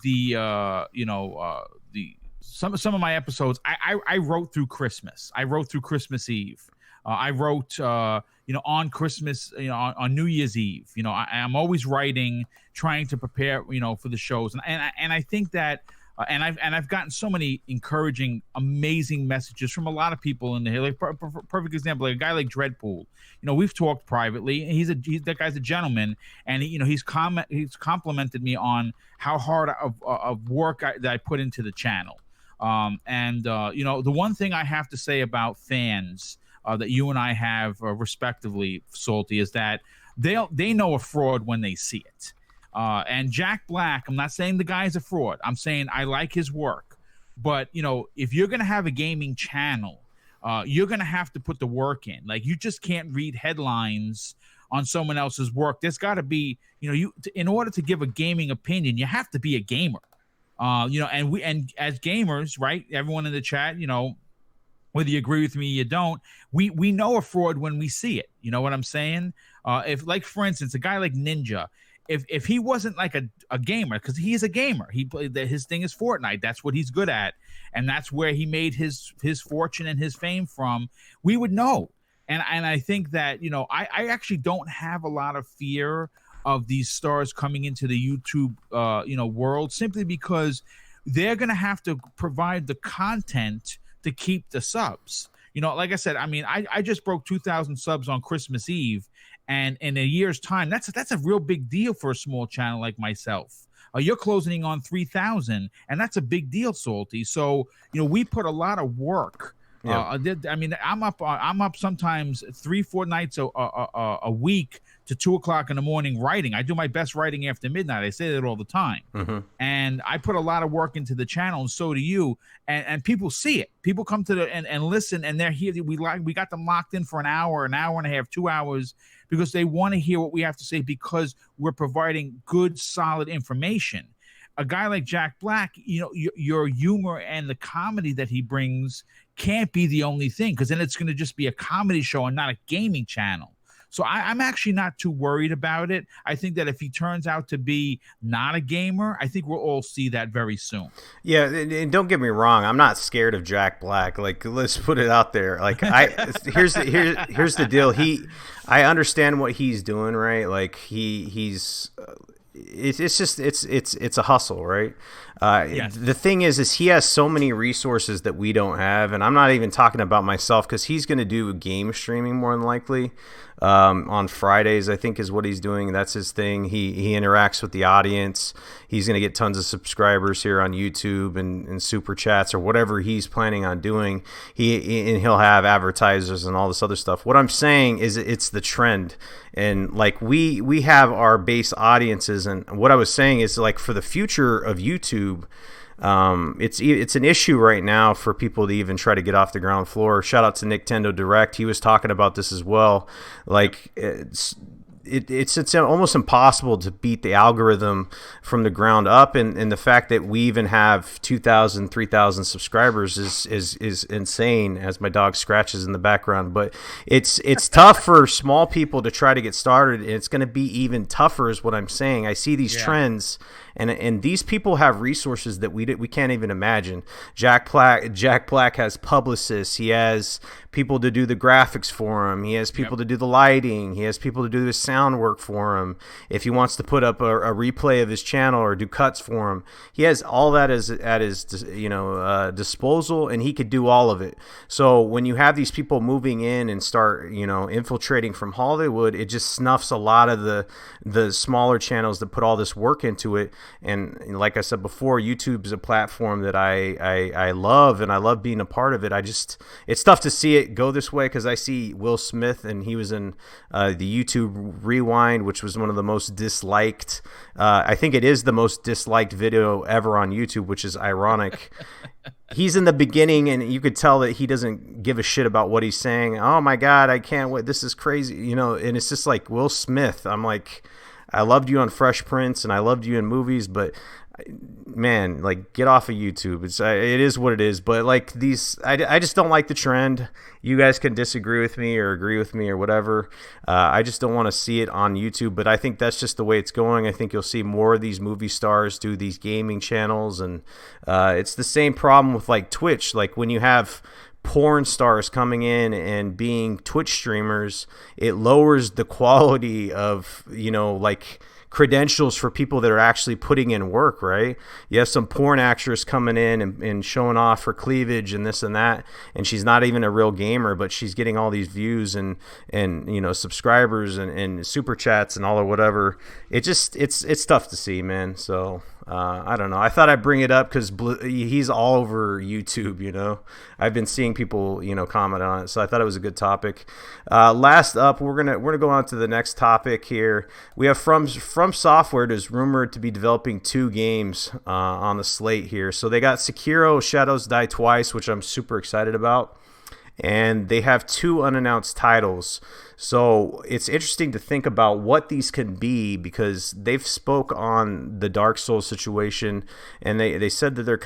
some of my episodes, I wrote through Christmas. I wrote through Christmas Eve. I wrote on Christmas, on New Year's Eve. I'm always writing, trying to prepare for the shows, and I think that and I've gotten so many encouraging, amazing messages from a lot of people in here. Like perfect example, like a guy like Dreadpool. We've talked privately. That guy's a gentleman, and he's complimented me on how hard of work that I put into the channel. The one thing I have to say about fans that you and I have respectively, Salty, is that they know a fraud when they see it. And Jack Black, I'm not saying the guy's a fraud. I'm saying I like his work. But, if you're going to have a gaming channel, you're going to have to put the work in. Like, you just can't read headlines on someone else's work. There's got to be, in order to give a gaming opinion, you have to be a gamer. And as gamers, right, everyone in the chat, whether you agree with me or you don't, we know a fraud when we see it. You know what I'm saying? If, like, for instance, a guy like Ninja, if he wasn't like a gamer, because he's a gamer, his thing is Fortnite. That's what he's good at, and that's where he made his fortune and his fame from. We would know, and I think that I actually don't have a lot of fear of these stars coming into the YouTube world, simply because they're gonna have to provide the content to keep the subs. Like I said, I just broke 2,000 subs on Christmas Eve. And in a year's time, that's a real big deal for a small channel like myself. You're closing in on 3,000, and that's a big deal, Salty. So we put a lot of work. Yeah. I'm up sometimes 3-4 nights a week to 2 o'clock in the morning writing. I do my best writing after midnight. I say that all the time. Mm-hmm. And I put a lot of work into the channel, and so do you. And people see it. People come to and listen, and they're here. We got them locked in for an hour and a half, 2 hours, because they want to hear what we have to say, because we're providing good, solid information. A guy like Jack Black, your humor and the comedy that he brings can't be the only thing, because then it's going to just be a comedy show and not a gaming channel. So I'm actually not too worried about it. I think that if he turns out to be not a gamer, I think we'll all see that very soon. Yeah, and don't get me wrong, I'm not scared of Jack Black. Like, let's put it out there. Like, here's the deal. I understand what he's doing, right? Like, he's it's a hustle, right? Yes. The thing is he has so many resources that we don't have, and I'm not even talking about myself, because he's going to do game streaming more than likely on Fridays, I think, is what he's doing. That's his thing. He interacts with the audience. He's going to get tons of subscribers here on YouTube and super chats or whatever he's planning on doing. He'll have advertisers and all this other stuff. What I'm saying is it's the trend, and like we have our base audiences, and what I was saying is, like, for the future of YouTube, it's an issue right now for people to even try to get off the ground floor. Shout out to Nintendo Direct. He was talking about this as well. Like, it's almost impossible to beat the algorithm from the ground up, and the fact that we even have 2,000, 3,000 subscribers is insane, as my dog scratches in the background. But it's tough for small people to try to get started, and it's going to be even tougher is what I'm saying. I see these trends, and these people have resources that we can't even imagine. Jack Black has publicists. He has people to do the graphics for him. He has people to do the lighting. He has people to do his sound work for him. If he wants to put up a replay of his channel or do cuts for him, he has all that at his disposal, and he could do all of it. So when you have these people moving in and start infiltrating from Hollywood, it just snuffs a lot of the smaller channels that put all this work into it. And like I said before, YouTube is a platform that I love, and I love being a part of it. It's tough to see it go this way, because I see Will Smith, and he was in the YouTube Rewind, which was one of the most disliked. I think it is the most disliked video ever on YouTube, which is ironic. He's in the beginning, and you could tell that he doesn't give a shit about what he's saying. Oh my God, I can't wait. This is crazy, and it's just like Will Smith. I'm like, I loved you on Fresh Prince, and I loved you in movies, but man, like, get off of YouTube. It is what it is. But like I just don't like the trend. You guys can disagree with me or agree with me or whatever. I just don't want to see it on YouTube. But I think that's just the way it's going. I think you'll see more of these movie stars do these gaming channels, and it's the same problem with like Twitch. Like when you have porn stars coming in and being Twitch streamers, it lowers the quality of like credentials for people that are actually putting in work, right? You have some porn actress coming in and showing off her cleavage and this and that, and she's not even a real gamer, but she's getting all these views and subscribers and super chats and all or whatever. It's tough to see, man. So I don't know. I thought I'd bring it up because he's all over YouTube. I've been seeing people comment on it, so I thought it was a good topic. Last up, we're gonna go on to the next topic here. We have From Software is rumored to be developing 2 games on the slate here. So they got Sekiro: Shadows Die Twice, which I'm super excited about, and they have 2 unannounced titles. So it's interesting to think about what these can be, because they've spoke on the Dark Souls situation, and they said that they're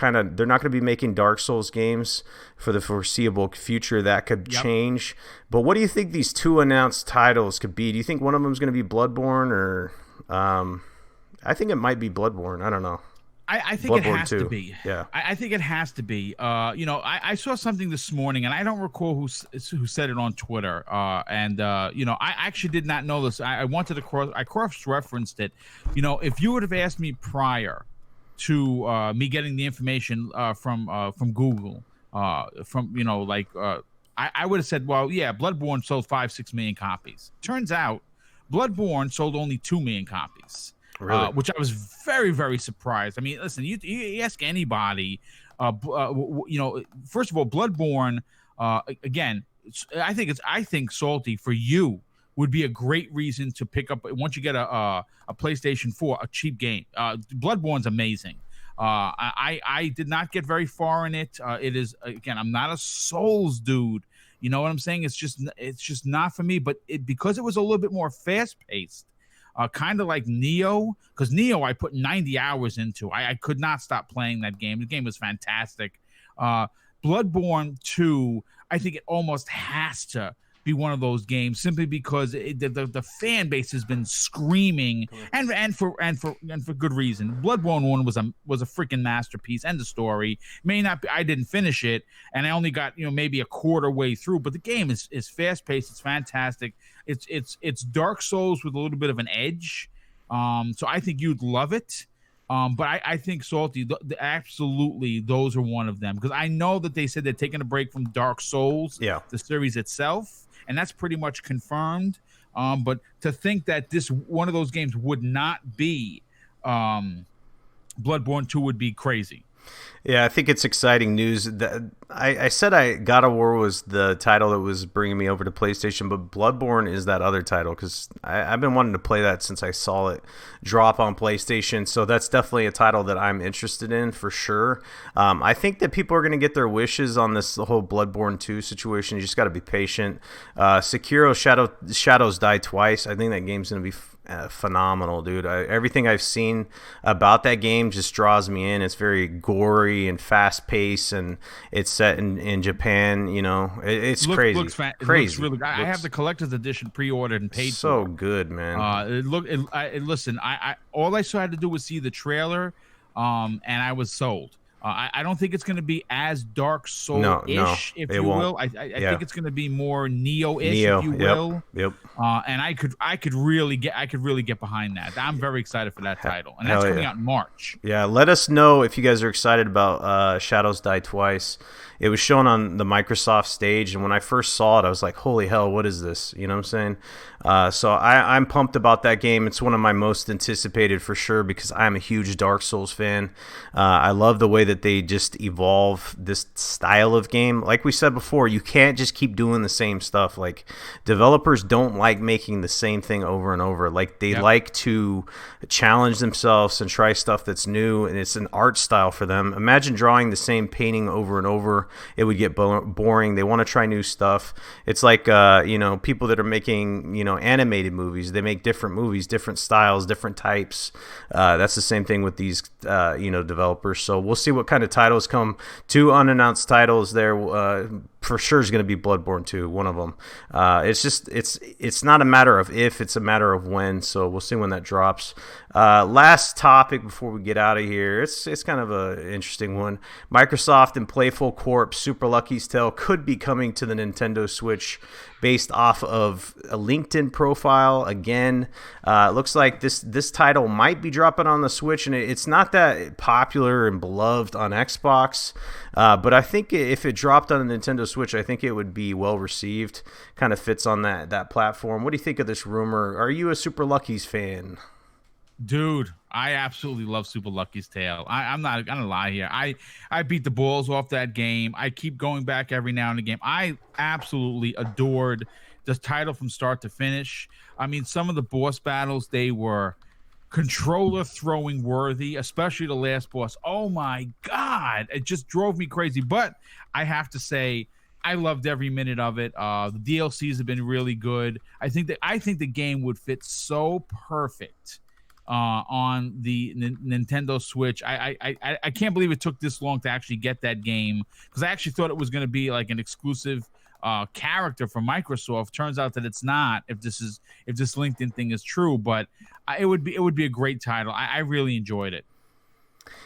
not going to be making Dark Souls games for the foreseeable future. That could change. But what do you think these 2 announced titles could be? Do you think one of them is going to be Bloodborne, or I think it might be Bloodborne. I don't know. I think it has to be. Yeah. I think it has to be. I saw something this morning, and I don't recall who said it on Twitter. I actually did not know this. I wanted to I cross-referenced it. If you would have asked me prior to me getting the information from Google, I would have said, well, yeah, Bloodborne sold 5-6 million copies. Turns out, Bloodborne sold only 2 million copies. Really? Which I was very, very surprised. I mean, listen, you ask anybody, first of all, Bloodborne, again, I think Salty, for you, would be a great reason to pick up, once you get a PlayStation 4, a cheap game. Bloodborne's amazing. I did not get very far in it. It is, again, I'm not a Souls dude. You know what I'm saying? It's just not for me, but because it was a little bit more fast-paced, kind of like Neo, because Neo I put 90 hours into. I could not stop playing that game. The game was fantastic. Bloodborne 2, I think it almost has to be one of those games, simply because the fan base has been screaming, and for good reason. Bloodborne 1 was a freaking masterpiece, and the story may not be, I didn't finish it, and I only got maybe a quarter way through, but the game is fast paced. It's fantastic. It's Dark Souls with a little bit of an edge. So I think you'd love it. But I think Salty, absolutely, those are one of them, because I know that they said they're taking a break from Dark Souls, the series itself, and that's pretty much confirmed. But to think that this one of those games would not be Bloodborne 2 would be crazy. Yeah, I think it's exciting news. I said God of War was the title that was bringing me over to PlayStation, but Bloodborne is that other title because I've been wanting to play that since I saw it drop on PlayStation. So that's definitely a title that I'm interested in for sure. I think that people are going to get their wishes on this whole Bloodborne 2 situation. You just got to be patient. Sekiro Shadows Die Twice. I think that game's going to be phenomenal, dude. Everything I've seen about that game just draws me in. It's very gory and fast paced, and it's set in Japan. You know, it's crazy. Crazy. Looks really good. I have the collector's edition pre-ordered and paid so for. Good, man. Listen, I all I saw had to do was see the trailer, and I was sold. I don't think it's going to be as Dark Soul-ish, if you will. I think it's going to be more Neo-ish, if you will. Yep. And I could really get behind that. I'm very excited for that title, and that's coming out in March. Yeah, let us know if you guys are excited about Shadows Die Twice. It was shown on the Microsoft stage, and when I first saw it, I was like, holy hell, what is this? You know what I'm saying? So I'm pumped about that game. It's one of my most anticipated for sure because I'm a huge Dark Souls fan. I love the way that they just evolve this style of game. Like we said before, you can't just keep doing the same stuff. Like, developers don't like making the same thing over and over. Like, they like to challenge themselves and try stuff that's new, and it's an art style for them. Imagine drawing the same painting over and over. It would get boring. They want to try new stuff. It's like people that are making animated movies. They make different movies, different styles, different types. That's the same thing with these developers. So we'll see what kind of titles come. 2 unannounced titles there. For sure is going to be Bloodborne 2, one of them. It's not a matter of if, it's a matter of when. So we'll see when that drops. Last topic before we get out of here. It's kind of an interesting one. Microsoft and Playful Corp Super Lucky's Tale could be coming to the Nintendo Switch based off of a LinkedIn profile. Again, it looks like this title might be dropping on the Switch, and it's not that popular and beloved on Xbox. But I think if it dropped on the Nintendo Switch, I think it would be well received. Kind of fits on that platform. What do you think of this rumor? Are you a Super Lucky's fan? Dude, I absolutely love Super Lucky's Tale. I'm not gonna lie here. I beat the balls off that game. I keep going back every now and again. I absolutely adored this title from start to finish. I mean, some of the boss battles, they were controller throwing worthy, especially the last boss. Oh my God, it just drove me crazy. But I have to say, I loved every minute of it. The DLCs have been really good. I think the game would fit so perfect on the Nintendo Switch. I can't believe it took this long to actually get that game, because I actually thought it was going to be like an exclusive character for Microsoft. Turns out that it's not, if this LinkedIn thing is true. But it would be a great title. I really enjoyed it.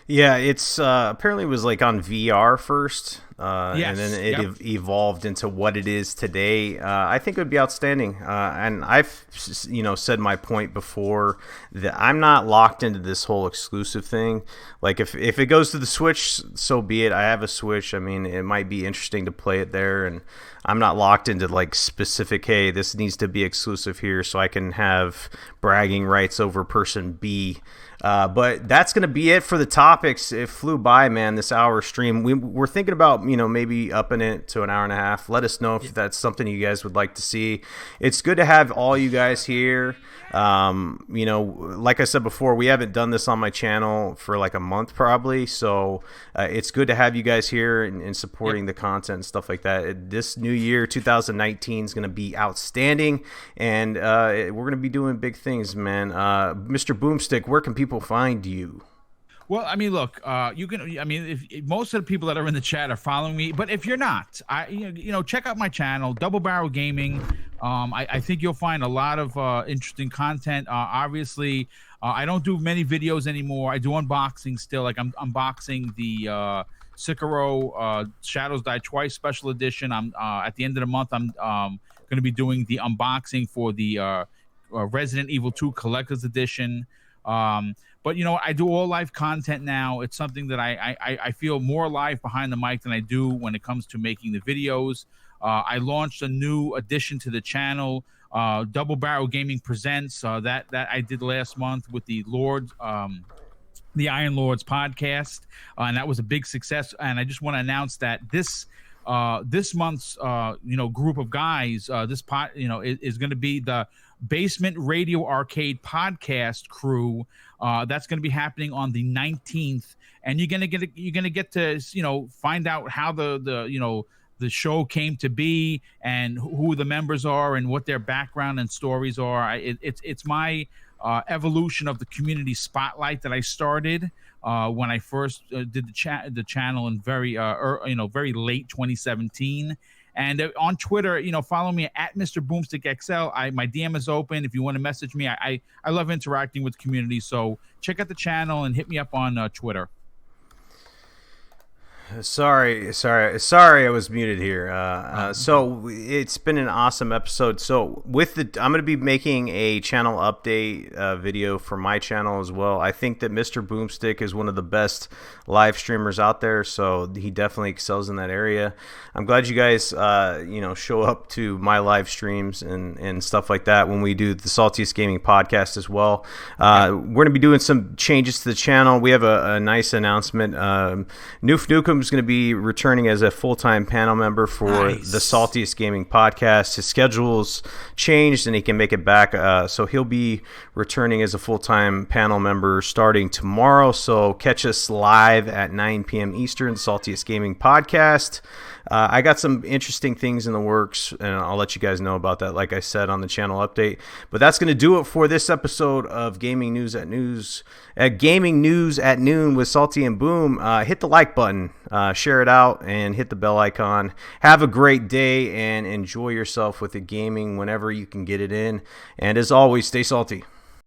Yeah, it's apparently it was like on VR first, and then it evolved into what it is today. I think it would be outstanding, and I've said my point before that I'm not locked into this whole exclusive thing. Like if it goes to the Switch, so be it. I have a Switch. I mean, it might be interesting to play it there, and I'm not locked into like specific. Hey, this needs to be exclusive here, so I can have bragging rights over person B. But that's going to be it for the topics. It flew by, man, this hour stream. We're thinking about, maybe upping it to an hour and a half. Let us know if that's something you guys would like to see. It's good to have all you guys here. Like I said before, we haven't done this on my channel for like a month probably. So it's good to have you guys here and supporting the content and stuff like that. This new year, 2019, is going to be outstanding. And we're going to be doing big things, man. Mr. Boomstick, where can people find you? Well, I mean, look, you can. I mean, if most of the people that are in the chat are following me, but if you're not, check out my channel, Double Barrel Gaming. I think you'll find a lot of interesting content. Obviously, I don't do many videos anymore. I do unboxing still. Like I'm unboxing the Sekiro Shadows Die Twice Special Edition. I'm at the end of the month. I'm going to be doing the unboxing for the Resident Evil 2 Collector's Edition. But I do all live content now. It's something that I feel more live behind the mic than I do when it comes to making the videos. I launched a new addition to the channel, Double Barrel Gaming Presents, that I did last month with the the Iron Lords podcast, and that was a big success. And I just want to announce that this month's group of guys, is going to be the Basement Radio Arcade podcast crew. That's going to be happening on the 19th, and you're going to get to find out how the show came to be and who the members are and what their background and stories are. It's my evolution of the community spotlight that I started when I first did the channel in very late 2017. And on Twitter, follow me at Mr. Boomstick XL. My DM is open if you want to message me. I love interacting with the community, so check out the channel and hit me up on Twitter. Sorry, I was muted here. So it's been an awesome episode. So I'm going to be making a channel update video for my channel as well. I think that Mr. Boomstick is one of the best live streamers out there, so he definitely excels in that area. I'm glad you guys, show up to my live streams and stuff like that when we do the Saltiest Gaming podcast as well. We're going to be doing some changes to the channel. We have a nice announcement. Noof Nukem is going to be returning as a full-time panel member for the Saltiest Gaming podcast. His schedule's changed and he can make it back, so he'll be returning as a full-time panel member starting tomorrow. So catch us live at 9 p.m. Eastern, the Saltiest Gaming podcast. I got some interesting things in the works, and I'll let you guys know about that, like I said, on the channel update. But that's going to do it for this episode of Gaming News at Noon with Salty and Boom. Hit the like button, share it out, and hit the bell icon. Have a great day, and enjoy yourself with the gaming whenever you can get it in. And as always, stay salty.